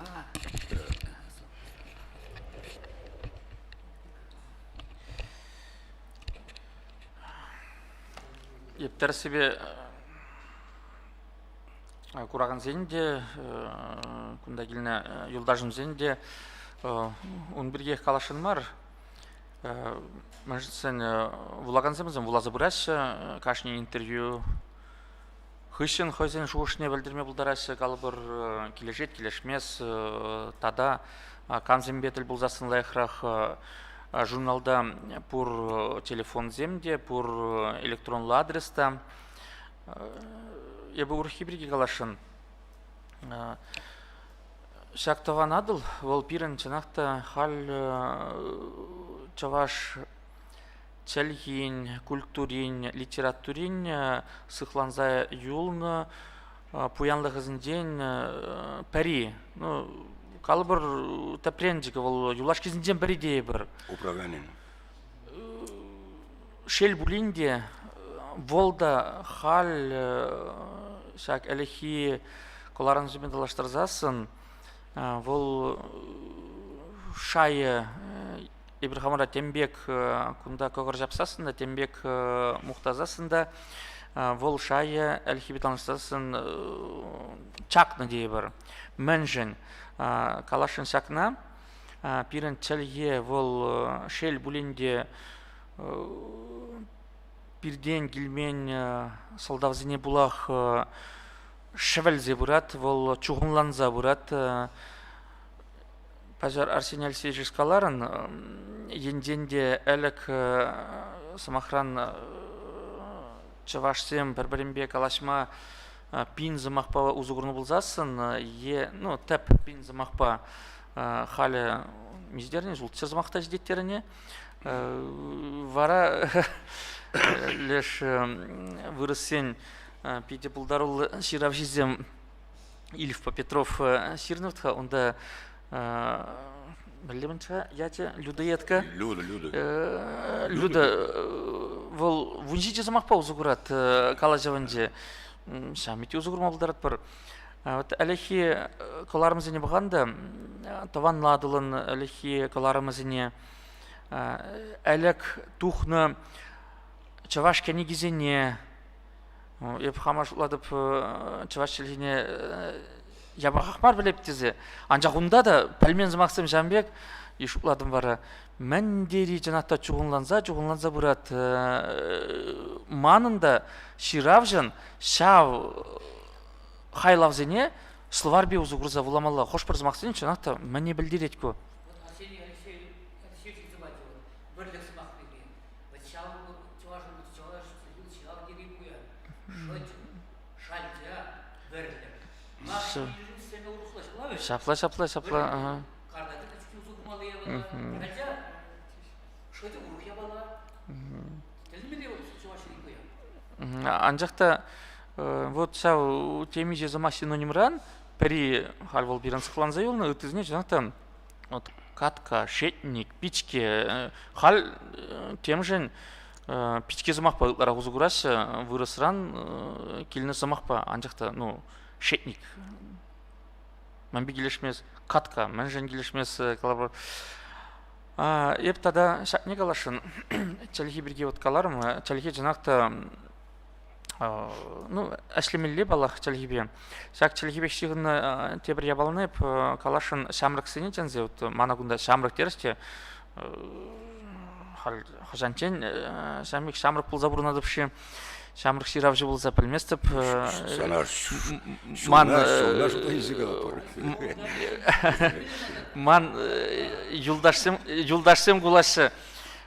Ептер себе кураган зенде, кунда келіне юлдажым зенде, он бірге қалашын мар. Мәжілсен вулаган земзен вулазы бұрасы, кашни интервью Хыщен хозяин шушне білдірме бұлдарасы қалыбыр келешет, келешмес, тада камзембетіл бұлзасын лайықрақ журналда пур телефон земде, пур электронлы адреста. Ебі ұрхи бірге қалашын. Шақтаван адыл, ол пирен чынақта хал чаваш Чельгин, культурин, литературин, сыхланза юлны, пуянлығызын ден пәри. Калыбыр тәпрендігі, ол юлаш кезінден бір идея бір. Управлянин. Шел бұлінде, волда хал, шак әліхи коларын зүбен далаштырзасын, ол шайы Ибрахамара тембек кунда когыр жапсасында, тембек мухтазасында, вол шайы әлхи бетаныстасын чакны дей бір. Мәнжін калашын шакна, пирен чәлге вол шел бұлінде бірден келмен солдавзіне бұлақ шевелзе бұрат, вол чуғынланза бұрат. Пажар Арсений Алексеевич Скаларын енденде әлік самахран чавашсем бір-бірінбе калашма пин замақпа ұзығырны бұлзасын, тәп пин замақпа халі мездеріне, жылтсер замақта ждеттеріне. Вара леш вырыссен пейде бұлдарулы ширав жезем Ильф Петров Сирновтха, онда білемінші, яте, Людаетка. Люда, вол вунжиде замақпа ұзығырат кала жаванде. Шамите ұзығырма бұлдарат бір. Әліхи коларымызыне бұғанда, таван ладылын әліхи коларымызыне әлік тухны чаваш кәнегізіне, еп хамаш ұладып чаваш челгіне ябақақмар білеп тезе. Анжақ ұнда да пәлмен зымақсым Жанбек еш ұладым бары. Мәндері жанатта чуғынланза бұрат манында ширавжын шав хайлавзене словар бе ұзығырза вұламалла. Хош бір зымақсын жанатта мәне білдер еткі. Шапла. Анжақта вот сау теми же зама синонимран пери халвол биран сықланза елны өтізіне жаңақта катка, шетник, пичке хал тем жен пичке замақпа ытлара узугураш вырысран киліне замақпа анжақта ну шетник мәнбе келешмес катка мәнжен келешмес калабр еп тада шатне калашын чалхи бирге вот каларым чалхи жанакта ну әшлемелле балах чалхибе шак чалхибек шигын тебір ябалынып калашын шамрык сене жанзе вот манагунда шамрык терсте хожанчен шамик шамрык пулза бурнадыпшы шамрык ширавжы болса білместіп ман юлдашсем гулашы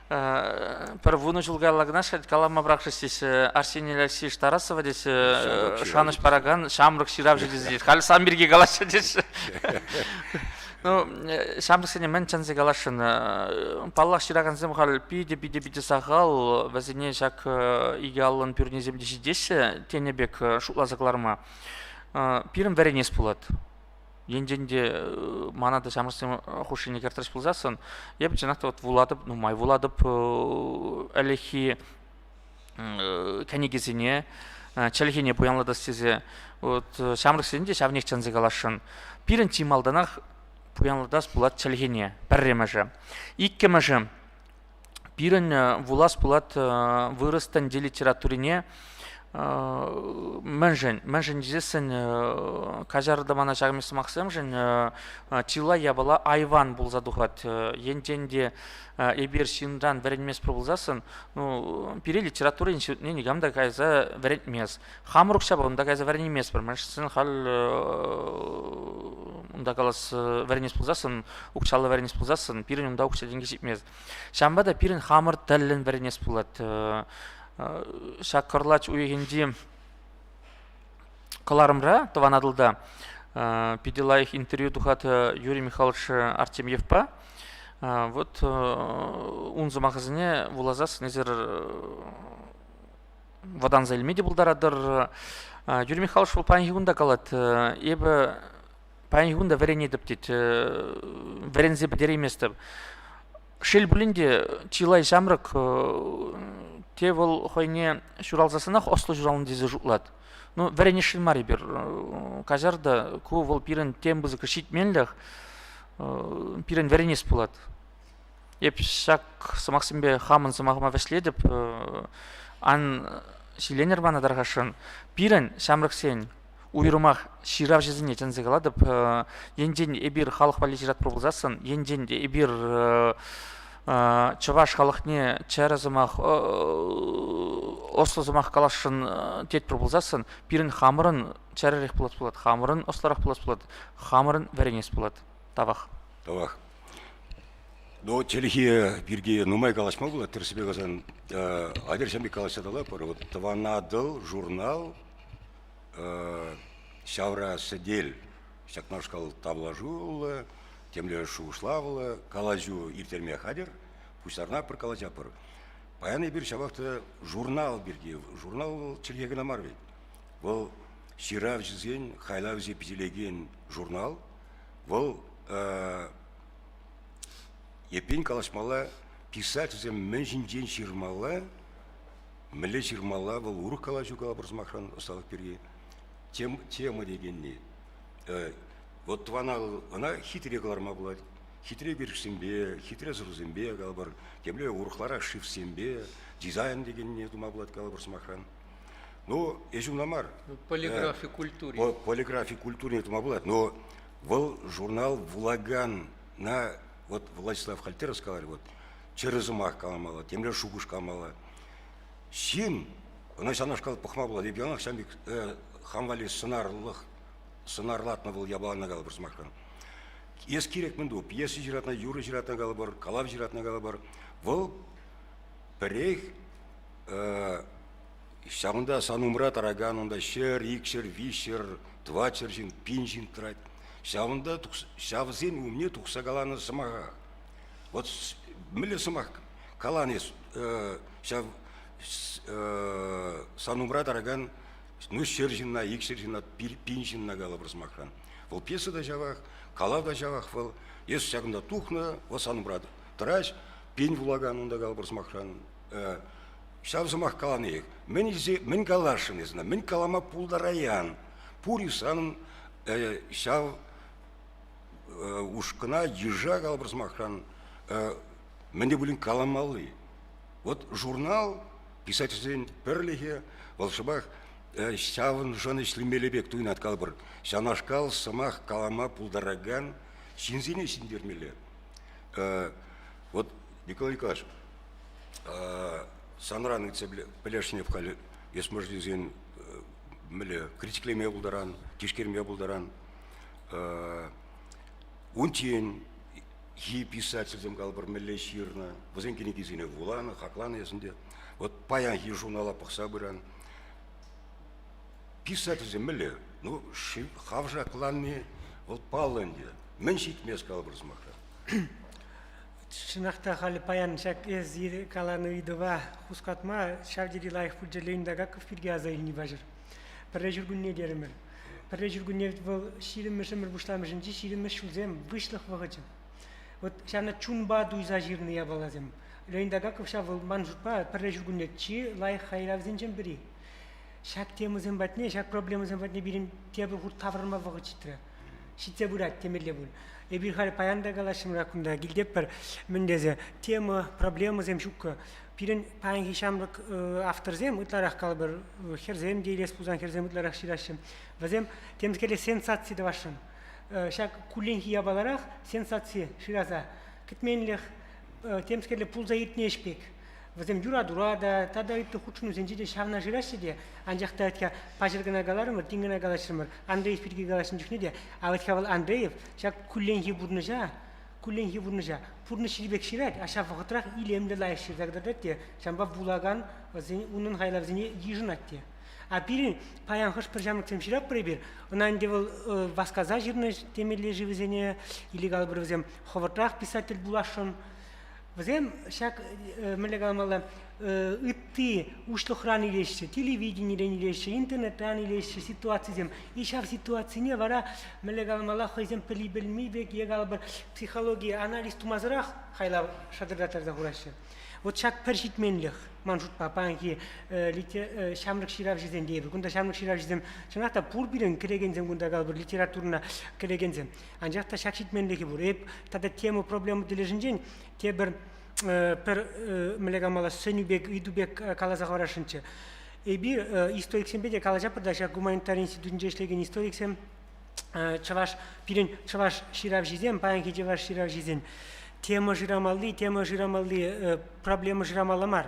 пір вуны жылғалагына калама бракшыстес Арсений Алексеевич Тарасова дес шаныш параган шамрык ширавжы дес халі сам бірге калашы дес ну шамрык сене мен чанзе калашын паллах ширагансем хал пиде сахал вазине жак иге аллын пюрнезем десе тенебек шутлазакларма пирим веренес булат енденде манада шамрыксем хушине кертіріш булзасын еп жанакта вот вуладып ну май вуладып әлехи кәнегезіне чалхине буянлада стезе вот шамрыксенде шавнек чанзе калашын пирин тималданах пуянладас булат чалхине пәрремәжі. Иккемәжі пирін вулас булат вырыстан де литературине мәнжен дезесін кажарды мана жағымесі мақсым жын чила ябала айван булза дұхат ентенде эбер шиндан вәренмес пробулзасын пире литература институтне негамда кайза вәренмес хамрук шаба онда кайза вәренмес бір мәншісін хал онда калас вәренмес пулзасын укчалы вәренмес пулзасын пирин онда укчаленге жипмес шамбада пирин хамыр дәлін вәренмес пулат шаккарлач уегенде каларымра тыванадылда пиделаих интервью тухат Юрий Михайлович Артемьевпа вот унзы мағызыне вулазас незер вадан зайлмеде бұлдарадыр Юрий Михайлович бұл панихигунда калат ебі панихигунда вәрене деп дейді вәрензе бідер емес деп шел бүлінде чилай жамрық те бұл хойне шуралзасынақ ослы журалын дезе жұтлады. Ну, вәрене шылмари бір. Кажарда ку бұл пирін тем бұзы кішет менліғ, пирін вәренес болады. Еп шак сымақсымбе хамын сымағыма вәшледіп, ан шиленер бана дарғашын, пирін шамрықсен уйрымақ ширав жезіне жәнзе қаладып, енден эбір халық балежират пробылзасын, енден эбір чаваш халықне чәрізімақ ослызымақ калашын тет пробылзасын, пирін хамырын чәрірек болады болады, хамырын осларақ болады, хамырын вәренес болады. Тавақ. Тавақ. Но телехия бирге нумай калашма было, терсебе казан адерсамби калашадала, вот таванадыл журнал шавра седел, шакнашкал таблажула, темле шушлавла, калажу иртерме хадер, пустарна пыр калажа пыр. Паяны бир шавахта журнал бирге, журнал челегена марвей. Вол ширав жизен, хайлав зе пизелеген журнал, вол епен калашмала писать зе менжинжен ширмала, мле ширмала, вол урух калажу калабырсмахран осталых перге. Тема дегенне. Вот она хитре каларма была, хитре бершсембе, хитре зурзембе калабар, темле урухлара шифсембе, дизайн дегенне тума была калабырсмахран. Но ежумнамар. Полиграфии культуре. Полиграфии культуре тума была, но был журнал влаган на вот Владислав Хальтеров сказал, вот через умах каламала, темле шугуш каламала. Син, она сама сказала похма была, ребенок сами хамвали сценарлатна был ябалана галабар смахран. Ес керек мынду, пьесы жиратна, юры жиратна галабар, калав жиратна галабар. Вол перех шамында санумра тараган, онда шер, икшер, вишер, твачер жин, пинжин трать. Шамында шавзен умне тухса галана самага. Вот миле самах каланес шав санумра тараган, ну шержинна, икшержинна, пинжинна галабар смахран. Вол пьеса да жавах, калав да жавах вол. Ес шагында тухна, вот санумра трать, пинь вулаган, онда галабар смахран. Şavzımaq kalanıyıq. Min kalaşınızna, min kalama puldarayan. Purisanın şav ушкына ежа калбырсмахран менде булин каламалы. Вот журнал писательден перлихе волшебах шавын жаны шлемелебек туйнат калбыр. Шанашкал самах калама пулдараган шинзине синдермеле. Вот Николай Николаевич, санраны плешне вкали, если можно зин меле критиклеме булдаран, тишкерме булдаран. Унтиен хи писательден калбыр меле ширна, возенкини кизине вулана, хаклана ясынде. Вот паян хи журнала пахсабыран. Писательден меле, ну хавжа кланне вот паланде. Меншит мес калбыр смахра. Шынақта хали паян шак ез каланы идова хускатма шавдери лайх пуджалейнда гаков пирге азайни бажыр. Пірре жүргінне дерімір. Пірре жүргінне бұл ширімі шымыр бұшламышынчы ширімі шулзем вышлық вағычым. Вот шавна чунба дуйза жирны ябалазым. Лейнда гаков шавыл ман жутпа пірре жүргінне чи лайх хайравзенчем біри. Шак темызым батне, шак проблемызым батне бірін тебі ғур тавырма вағычытыры. Шитсе бұрат темеле бұл. Bir hal payanda galaşım rakunda gildep bir mündeze tema problemi zem şukka pirin payan hişamlık afterzem utlarak kalbır herzem diyeles puzan herzem utlarak şiraşım vazem temskele sensasiya da başın şak kullen hiyabalarak sensasiya şiraza kitmenlik temskele pulza yitneşpek vazem jura durada tada ipte huçunu zencide şavna şiraşı diye ancak da etke pajırgına galarım dingine galaşırım Andreev pirgi galaşım düşünü diye avet kaval Andreev şak kullen hiburnıca purnu şiribek şirat aşağı vakıtrak ilemde layık şirdagdadat diye şamba bulagan vazeni onun haylav zeni yijinat diye a pirin payan hış pırjamlık sem şirap bir ondan devil vaskaza jirne temelli живизене illegal bir vazem hovatrak pisatel bulaşın Вазем шак мелегалмала ытты ушлохран илешче, телевидениеден илешче, интернеттан илешче ситуациям. И шак ситуацияне вара мелегалмала хойзем пели белмейбек егал бір психология анализ тумазырах хайла шадырдатар захурашы. Вот шак першитменлих маншут папанки шамрык ширав жизен дейбір. Кунда шамрык ширав жизен шанақта пур бірін кірегензем кунда гал бір литературна кірегензем. Анжақта шак шитменлихи бұр. Еп тада тему проблему дележінжен те бір мелегамала сөнүбек үйдубек калаза қарашынчы. Bir историксем беде калажапырда шак гуманитарий институтунча иштеген историксем чаваш пирин чаваш ширав жизен, паянки чаваш ширав жизен. Тема жирамалды, проблема жирамаламар.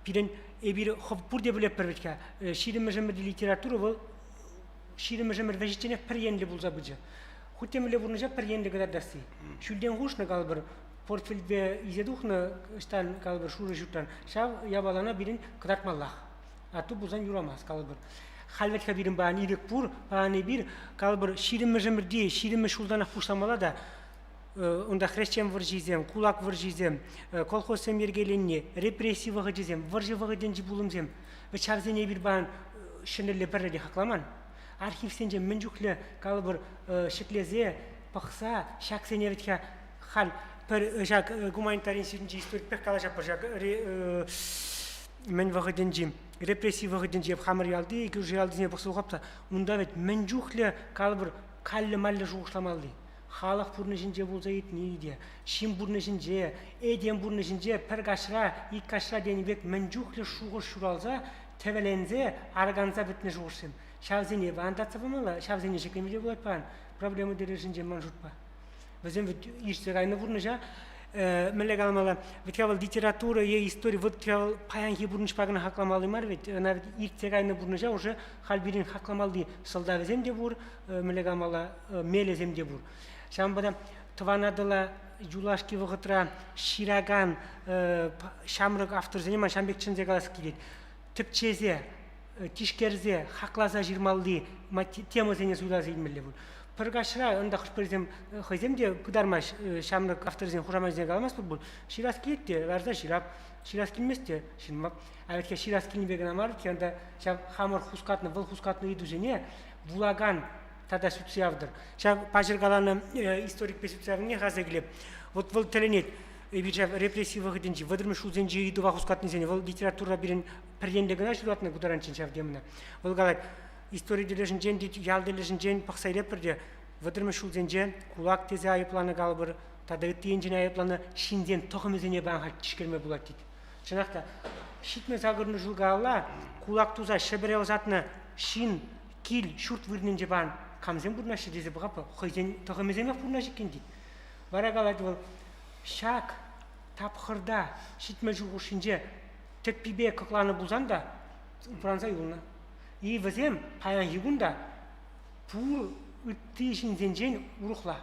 Пирин bir пурде билеп бербетке. Ширим жемир литература бол ширим жемир вежитене перенли булза быжы. Хутемле бурнажа перенли градасы. Шүлден гушна галбыр портфельбе изедухна штан галбыр шуры жуттан. Шав ябалана бирин кратмаллах. Ату бузан юрамас галбыр. Халветке бирин баан ирек пур, бааны bir галбыр ширим жемир ди, ширим шулданах пуштамала да Онда хрещем выржизем, кулак выржизем, колхозсем ергеленне, репрессия выржизем, выржи булымзем. Вычавзене bir баан шынелле берреде хакламан. Архивсенже менжухле калбыр шеклезе, пахса, шаксене ветке хал per жак гуманитарий институтунча историк пек калажапыр жак мен вагыденжи репрессия вагыденжи хамыр ялды, iki ucu yaldızine baksulgapta. Unda vet menjuhle kalbır kalle malle жугушламалды. Халық бурнышынже болса етіне де, шим бурнышынже, еден бурнышынже, пір қашыра, ик қашыра денебек мінжуқлы шуғыр шуралза, тәвелензе, арганза бітіне жуғырсым. Шавзене вандатса бамала, шавзене шекемеде болады паған, проблема дережінже ман жұтпа. Бізім ешті ғайны бурныша, мүлі қалмала, віткавал литература, история, віткавал паянхи бурныш пағына хақламалы мар, иртте ғайны бурныша, уже халбирин хақламалды сылдавезем де бұр, мүлі қалмала мелезем де бұр. Шамбада Тванадыла Юлашки вғытра Шираган шамрық авторзене ман шамбекчінзе қаласы келеді. Тіпчезе, тишкерзе, хақлаза жирмалды темазене суйлазы елмелі бұл. Пырғашыра, онда құшпырзем қойземде күдармаш шамрық авторзене құрамазене қаламас бұл. Ширас келетте, ларза ширап, ширас келместе, шынмап. Әветке ширас келмебеген амарып, онда хамыр хускатны, выл хускатны иду жене, булаган тада сүтсиявдыр. Шав пажыргаланы историк пе сүтсиявыне ғаза келеп. Вот бұл тілінет. эбичав репрессивных деньги, выдерми шузенji иду вахускатный зене, вол литература бирен пердендегена шуратны гударанчин шав демна. Вол галат история дележин жен, ял дележин жен пахсайреп перде, выдерми шузенje кулак тезе айыпланы галбыр, тады тиенжин айыпланы шинден тоқымызене банға тишкерме булат дейді. Шынақта шитме загырны жылғалла, кулак туза шебере затны шин, кил, шурт вырненже бан, камзен бурнашы дезе бұғапы, қойзен тоқымыземе бурнашы кен дейді. Бара галат вол шак тапқырда шитме жылғышынже текпибе көкланы бұлзанда, ұпыранса юлына. И візем паян югында пұл үтті шинзенжен ұрықла.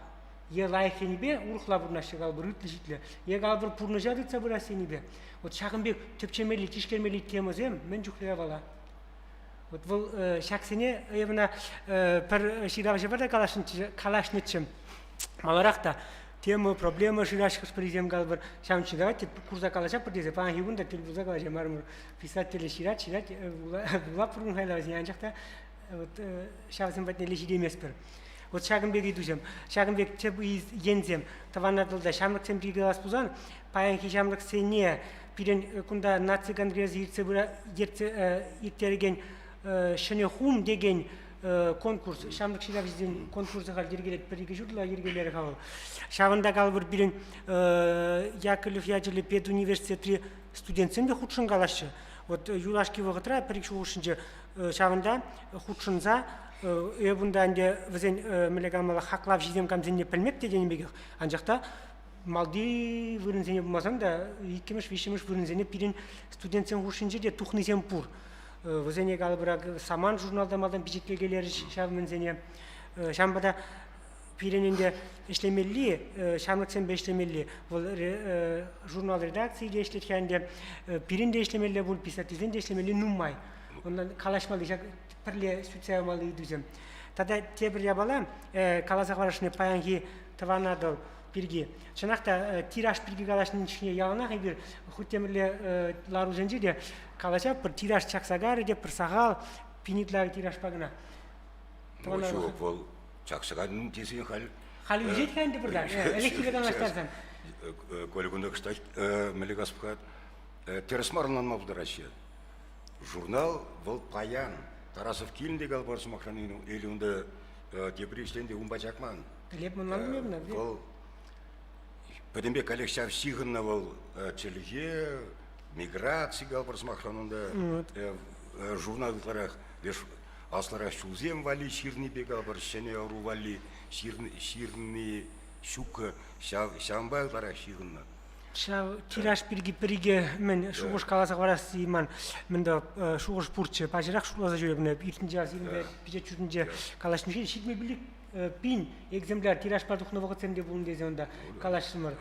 Е лайфенибе урухла бурнашы галбыр үтлі житлі. Е галбыр пурны жадытса бұра сенибе. Вот шағынбек төпчемелі, тишкермелі темізем, мен жүклея бала. Вот бұл шақсене, евна пір ширағжы бада калашнычым. Маларақта тему, проблема жирашқыз президем галбыр шамчыға теп курса калаша бірдезе. Паған хигунда телбуза калаша мармыр писателі шират, бұла пұрын хайлауыз. Янжақта шағызын бәтіне леші демес бір. Вот шагынбек идузем, шагынбек теп ензем, таванадылда шамрыксем бигалас бузан, паянки шамрыксене пирен кунда нациган рези иртереген шенехум деген конкурс, шамрык ширавизден конкурсы хал ергелет переге журла ергелері хал. Шавында галбыр бирен Яковлев Ячеле педуниверситеті студентсен де худшын галашы. Вот юлашки вағытра перекші ушынже шавында худшынза Бұнда әнде візен мілігамалы хақлап жидем камзенне пілмек деден бегех. Анжақта малди вырынзене бұмазан да, икеміш, вишеміш вырынзене пирен студентсен ғушынже де тухнызен пұр. Візене галы бұрақ саман журналда малдан бежеткелгелері шавымынзене. Шамбада пиренінде ішлемелі, шамлықсен бе ішлемелі. Бұл журнал редакцияда ішлеткенде пиренде ішлемелі бұл писатизен де ішлемелі нұммай. Ondan kalaşmalı, perle sütseğmalı idüzem. Tada tebir yabalam, kalazak varışını payanki tavanadol birgi. Çanakta tiraj birgi kalaşının içine yağına bir hutemirle laruzenci de kalaşa per tiraj çaksagar de per sagal pinitlar tiraj pagına. Şu bol çaksagarın tezin hal. Hal ücret kendi burada. Elektrikten başlarsan. Koligunda kıştaş melegaspkat terasmarından mavdaraşı. Журнал был паян. Тарасов килінде галбар смахранину, или онда тепрештенде умбачакман. Был Подембе коллекция сигна был челге, миграции галбар смахранунда журналларах веш асларах шузем вали ширни бегалбар шене ару вали ширни шука шамбайларах сигна. Тираж перге мен шуғыш қаласақ барасы иман мінді шуғыш пұртшы пажырақ шуғаза жүребіне иртінже азирінде пижет жүрінде қалашын шетме білік пин экземпляр тираж пардухны вағытсен де бұлын дезе онда қалашымыр.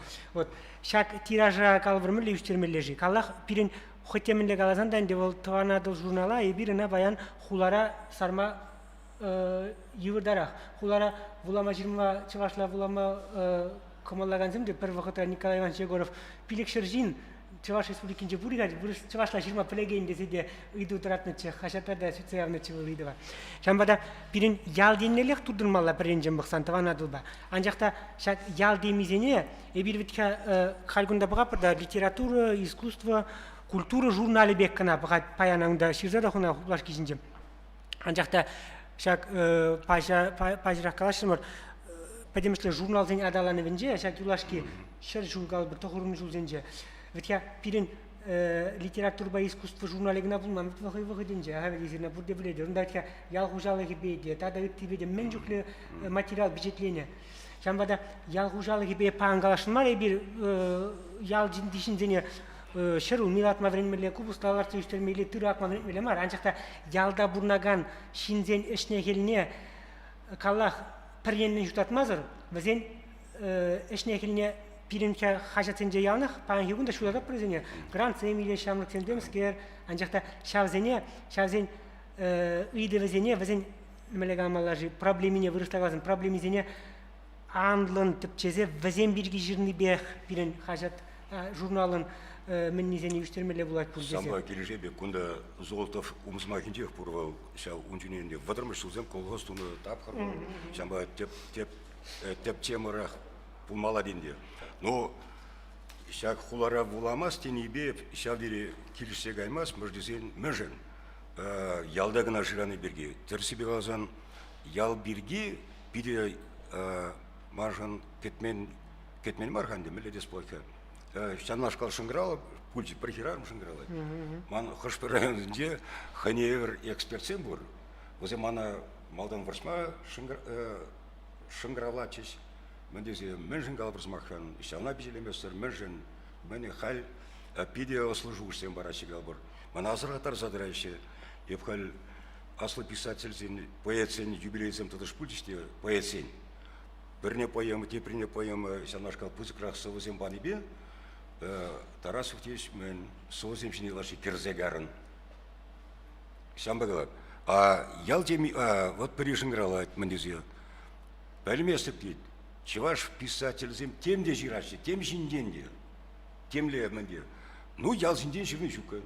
Шак тиража қалбырмы леуштермележі. Қалақ пирен хотемінде қалазан дәнде ол туанадыл журнала ебіріна баян хулара сарма евірдарақ. Хулара вулама жирма чывашла вулама Комаллаган земде бір вақытта Николай Иванович Егоров пилекшір жин Чуваш республикинже буригады, Чувашла жирма пілегейінде зеде үйді тұратнычы, хашатада сүтсеявнычы бұл үйді бар. Жамбада бірін ял денелек тұрдырмалла бірін жем бұқсан таван адылба. Анжақта ял демизене, бір бітке қалгында бұға бірда литература, искусство, культура журналы бек қана бұға паянаңда ширзада құна құлаш кезінде. Анжақта пажырақ қалашымыр, Подемшле журнал зен адаланы венже, шак юлашки шер жургал бір тоғырын жул зенже. Ведь я пирен литературба искусство журналегна булмам, вахы денже, ага везирна бурде бледе. Онда ведь я ялгужалығы бейде, тада үтті бейде, мен жүклі материал бюджетлене. Жамбада ялгужалығы бей паангалашын мар, бір ял дишін зене шеру милатма времеле, кубусталарцы үштермеле, тырақма времеле мар. Анчақта ялда бурнаган шинзен ішне келіне каллах Переннен jutатмазыр, візен ішнекіліне пиренке хажатсенже яғынық, паған хегунда шулада президене, грант сәймейле шамлық сендемскер, анжақта шавзен үйді візен мелегамалажы проблеміне вырыштағазын, проблемизене анлын тіпчезе візен бірге жирны бех пирен хажат журналын Меннизени үштермеле булат бұл десе. Самба кележебе, күнда Золотов умсмахинчех пұрвал, шау унчиненде вадырмыш сузем колғыстуны тапқыр, самба теп темырақ бұл маладенде. Но шак хулара буламас тенибе шавдири килишсег аймас мөждесен мәжен ялда гына жираны берге терсибе казан ял бирги биде маржан кетмен мархан демеле десплойка шанашкал шыңгыралы пульти прихирарм шыңгыралы ман хошпер районында ханевер экспертсем бур озе мана малдан варсма шыңгыралачыш мендезе менжен галбырсмахан шана бизелеместер менжен мене хал пиде служушсем барашигал бур мана азыргатар задырайшы епхал аслы писательсен поэтсен юбилейсем тудыш пультиште поэтсен бірне поэма теприне поэма шанашкал пузыкрах совозем банибе Тарасов теш мен совозем шинелаши керзегарын шамбагала ял теми вот пришинграла мендезе бәлместіп дейді чеваш писательзем тем де жираши тем жинденде темле менде ну ял жинден жирны жука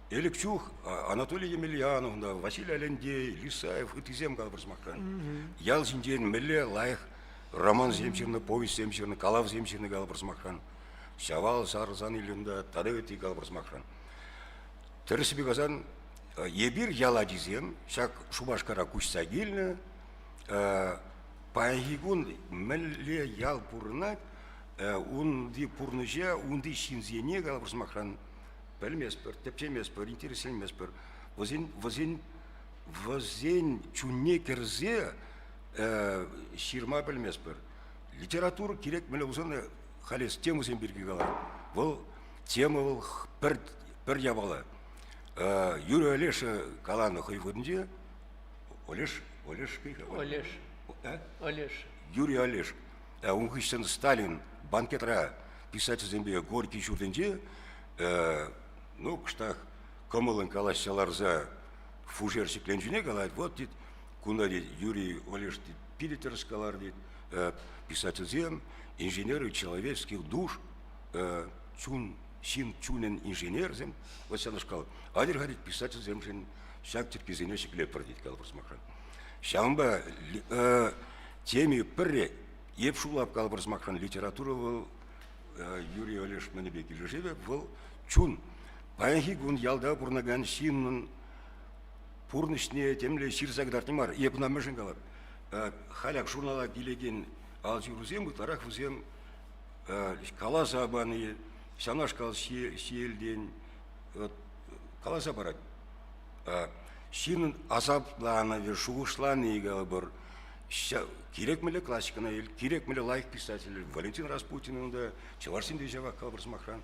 Элекчух, Анатолий Емельянов, Василий Алендей, Лисаев, Итизем Галбарсмахан. Ял Зинден, Мелле, Лайх, Роман Земчерный, повесть Земчерный, Калав Земчерный Галбарсмахан. Шавал, Сарзан Илюнда, Тадевети Галбарсмахан. Терсиби Газан, Ебир Яладизем, Шак Шубашкара Кустагильна, Паягигун, Мелле Ял Пурнат, Унди Пурнажа, Унди Шинзене Галбарсмахан. Пельмеспер, тепчемеспер, интересемеспер. Возин чуне керзе ширма пельмеспер. Литература керек меле узаны халес тему зембирги гала. Вол тема вол пер ябала. Юрий Олеш каланы хойвуднде. Олеш. Юрий Олеш. Он хищен Сталин банкетра писатель зембе Горький чуденде. Ну, кштах комылын калаш саларза фужерсик ленжине галайт, вот дит, кунда дит Юрий Олеш дит пилитерскалар дит, писательзем, инженеры человеческих душ, чунен инженерзем, вот сяна шкала. Адир гадит писательзем жен шак терпизенешик лепар дит калбарсмахан. Шамба теми пырре епшулап калбарсмахан литература был Юрий Олеш Манебек Ильжеве был чун. Паянхигун ялда пурнаган шиннун пурнышне темле ширзагдартымар епна мешенгалар. Халяк журнала билеген алжирузем бутарах вузем каласа абаны шанашкал шиелден каласа барат. Шиннун азапланы вершугушланы галбар. Керек меле классикана ел, керек меле лайк писатель Валентин Распутин да Чеварсин дежава Калбарсмахан.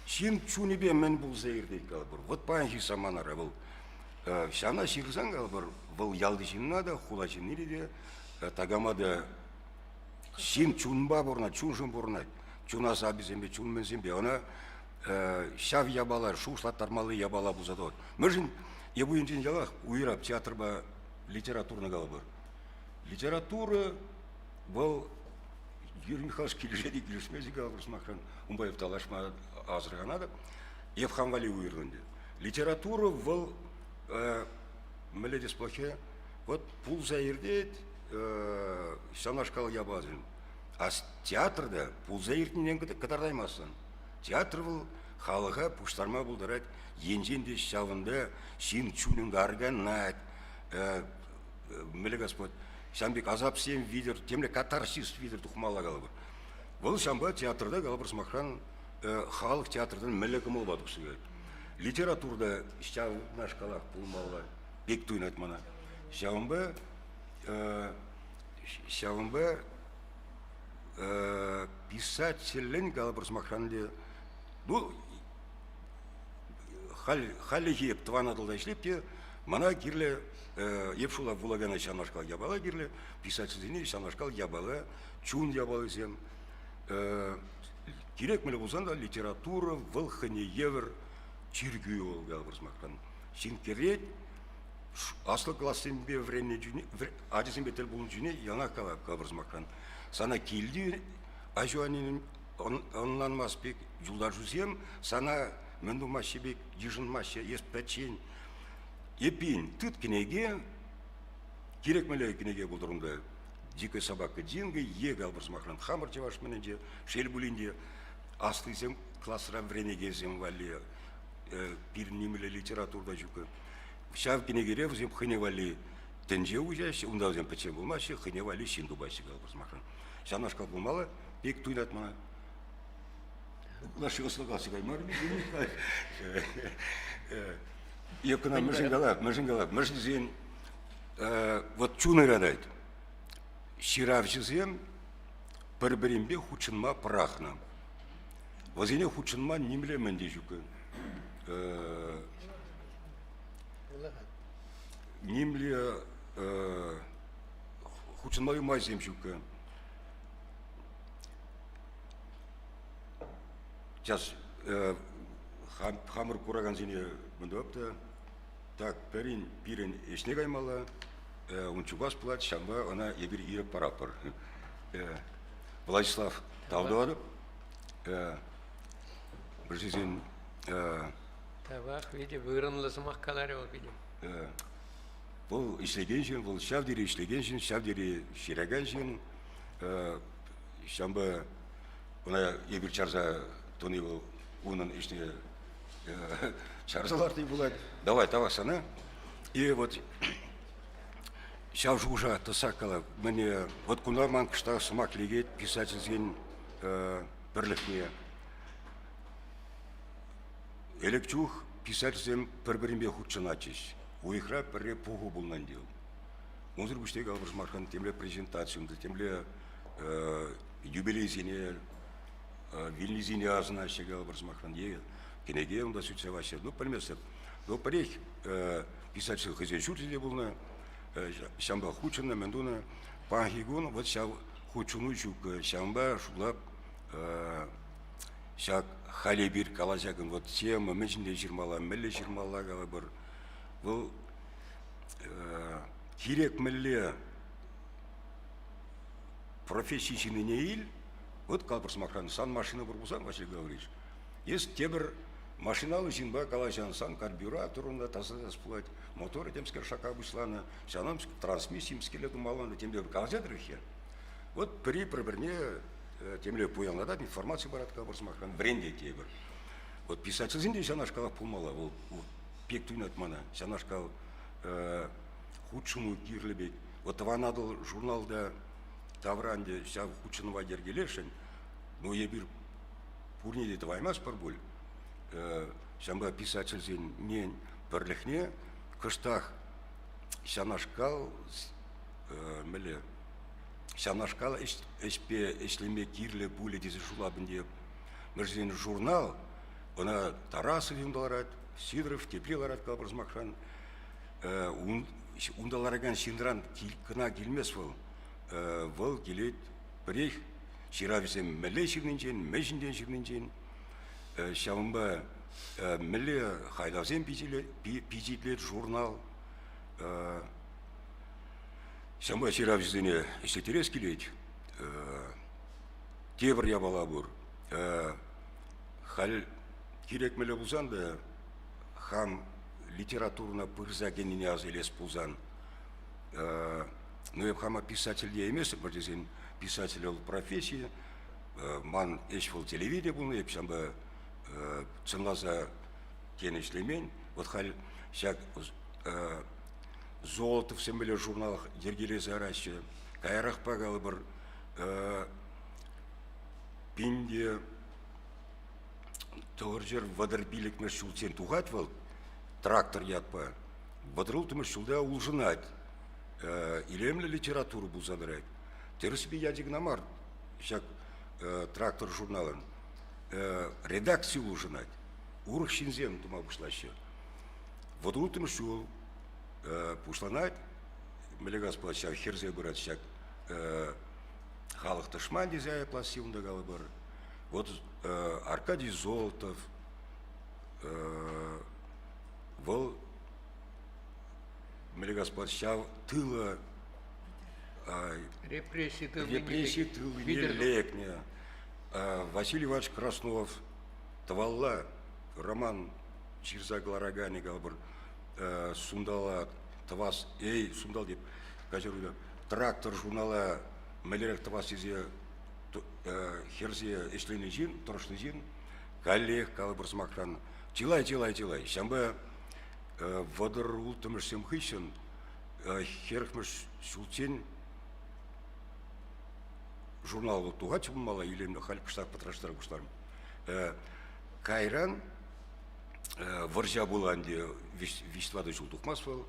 Шин чунебе мен бул зейрдей калбар. Вот панхи саманара был. Шана ширзан калбар был ялды шиннада хулачин ириде тагамада шин чунба бурна чуншын бурна чунаса бизембе чунмен зембе она шав ябалар шушлаттармалы ябала бузадот. Мыжин ебуинтин ялах уйрап театрба литературный калбар. Литература был Юрий Михайлович Килижеди Килишмези Галбарсмахан, Умбаев Талашма Азраганада, Евхам Вали Уирланде. Литература был Меледис Плохе, вот Пулзаирдет, Санашкал Ябазин. А театр да, Пулзаирден Катардаймасан. Театр был Халага, Пуштарма был дарать, Енженде Шаванда, Шин Чунингарган Найт, Меле Господь. Шамбек азап сем видер, темле катарсис видер тухмала галабы. Бұл шамба театрда Галбарсмахан халық театрдан мелекі мол бадық сұғай. Литературда шау наш қалақ пулмалла бек туйнат мана. Шауынба писателін Галбарсмаханде бұл халі хеп тванадылда ішлепте мана кирле епшула вулагана шанашкал ябала кирле писательдене шанашкал ябала чун ябалы зем керек меле болсан да литература вылхыне евр чиргүй ол Галбарсмахан син керет асыл классембе времени жүне адисембе тел болун жүне яна кала Галбарсмахан сана килди ажуанин онлан маспек жулдар жүзем сана менду машебек жижын маще еспечен епин тыт кенеге керек меле кенеге болдырымда дикая собака Динго, Галбарсмахан хамар чеваш мененде, шель булинде, астысем классрам вренегезем вали пир немеле литературда жүкі. Шав кенегере взем хыне вали тенже ужаш, унда взем печем булмашы, хыне вали шинду байсы галбыз махан. Шанашка булмала, пек туйнат мана. Лашы ослыгасы каймар ми? Якына мыжынгалап, мыжынзен вот чуны радайт. Ширав жызем бір-бірімбе хучынма прахна. Возене хучынма немле менде жүкі. Немле хучынма юмайзем жүкі. Сейчас хамыр кураган зене мындапты. Так, пирин ешне каймала, унчугас плат, шамба, она ебір ире парапыр. Владислав Талдуадып, бір жезен... Табақ, виде, вырынлысымақ қалары ол, виде. Бұл ішлеген жен, бұл шавдері ішлеген жен, шавдері шираган жен, шамба, она ебір чарза тоны бұл, оның ішне чарзаларды болады. Давай, тавасана. И вот сейчас уже тасакала. Мне вот куда манкшта смак легет писательский бірлікне. Элекчух писательсем бір-бірінбе худшаначиш. Уйхра бірре пугу булнан дел. Онзыр бүштегі албырш мархан темле презентациямды, темле юбилей зене, вильни зене азына шеге албырш мархан егі. Кенеге онда сүтсе ваше. Ну, пальмесіп. Но парех писатель хозяин шутили булна, шамба хучана мендуна, пахигун вот шав хучуну шук шамба шулап шак халибир калажагын вот тема меншинде жирмала мелле жирмала галабыр. Бұл хирек мелле профессийный неил, вот калбырс махан сан машина бурбузан вообще говоришь. Есть тебр машиналы жинба калажансан, карбюраторында таза сплать, моторы темскер шака вышлана, шанам трансмиссиям скелету маланда темле калажадыр хер. Вот при проберне темле пуянлада информация барат калбырс махан бренде тебр. Вот писатель зинде шанашкала пулмала, вот пек туйнат мана, шанашкал худшуну кирлебек. Вот таванадыл журналда тавранде шав худшунува дергелешен, но ебир пурниде таваймас парбуль. Шамба писатель зин нен перлехне, кыштах шанашкал меле шанашкал эшпе эшлеме кирле буле дизе жулабын деп. Мержин журнал, она Тарасов юндаларат, Сидоров, Теплиларат калбырзмакхан, ундалараган синдран кына келмес вол келет бірех ширависем меле ширнинчен, мешінден ширнинчен, шамба меле хайдавсем пизитлет журнал, шамба ширависене ешетерес келет, тебір ябала бұр, хал керек меле бұлзан да хам литературна пырза геніне аз елес бұлзан. Ну, я хама писатель я емес, бірдесен писатель ол профессия, ман ешвол телевидение бұл, еп шамба цынлаза кен ешлемен, вот хал шак Золотов сембеле журналах ергелесі арашы, кайрақ пағалы бір пинде тоғыр жер вадырбилік мәшілсен туғат вал, трактор ятпа, вадырылты мәшілда ұлжынат, илемлі литературу бұл задырайд. Теріспе ядик намар, шак трактор журналын, редакция ұлжынат, урық шинзем тума бұшлашы. Вадырылты мәшіл пушланат, мелегас плаща херзе бұрат, шак халық тышман дезая пластивында галы бар. Вот Аркадий Золотов, вол мелегас плаща тыла, Репрессии тылы не лекне, Василий Иванович Краснов, Тавалла, Роман Чирза Гларагани галы бар, Сундала, Тавас, Сумдал деп, кажеруда, трактор журнала Мелерек Тавас изе херзе эшлени жин, трошны жин, коллег, калыбырсмактан, тилай. Шамбы водыр ултымыш семхыщен, херхмыш шулчен, журнал тугач мала или халь кыштак патраштар куштарм. Кайран варжа буланди виствады жул тухмас был.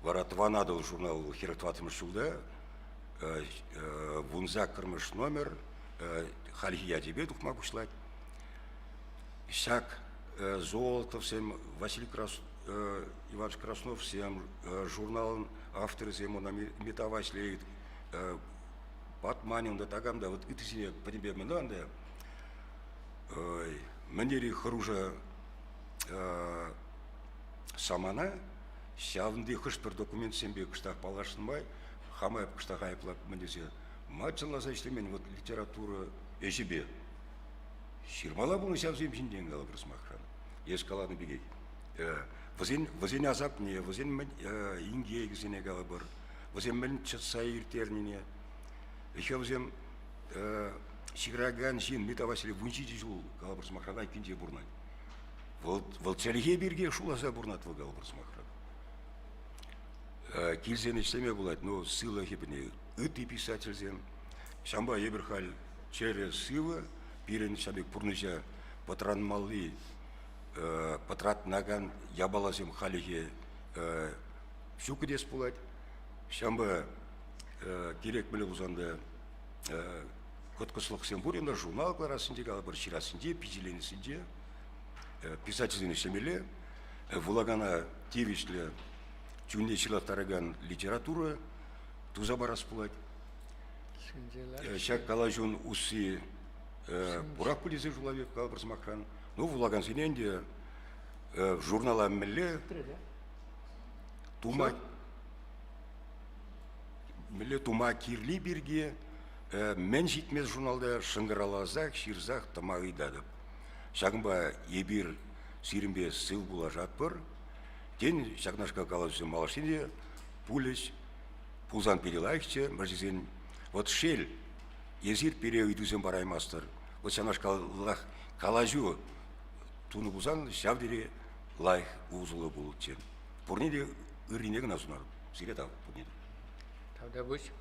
Варат ванадыл журнал херактватымыш жулда. Вунзак кырмыш номер хальхия тебе тухма кушлать. Шак Золотов всем Василий Иванович Краснов всем журнал авторы всем на метаваслеет Патманин да тагам да вот это себе по тебе да манери хружа самана шавнди хышпер документ сембе кыштак палашынбай хамай кыштак айыплап мындесе матчаласа иштемен вот литература эжибе ширмала буну шавзем шинден гала просмахран ескаланы бегей возен азап не возен инге гзене гала бар возен мен часайыр тернине еще возен Сиграган жин метавасили вунчити жул гала просмахрана кинде бурнай вот целиге бирге шуласа бурнат в гала просмахран килзен иштеме булат но сыла хебне ыты писательзен шамба еберхаль через сыла пирен шабек пурныча патранмалли патрат наган ябаласем халиге шукдес булат шамба керек биле узанда коткослук сембурина журнал кларасынде гала бір ширасынде пизиленисинде писательный семеле вулагана тивишле чуннечила тараган литература туза барас булат шак калажун уси бурак пулизе жулавек гала просмахран ну вулаган синенде журнала мелле тума кирли бирге мен житмес журналда шыңгыралазак ширзак тамагыйдадып шагымба ебир сиримбе сыл була жатпыр ден шагнашка калажы малашине пулеш пулзан перелайкче мажизен вот шел езир переуйдузен бараймастыр вот шагнашка калажу туну бузан шавдере лайх узулы булчен пурниде ыринег насунар сиретав пурниде Тогда будь.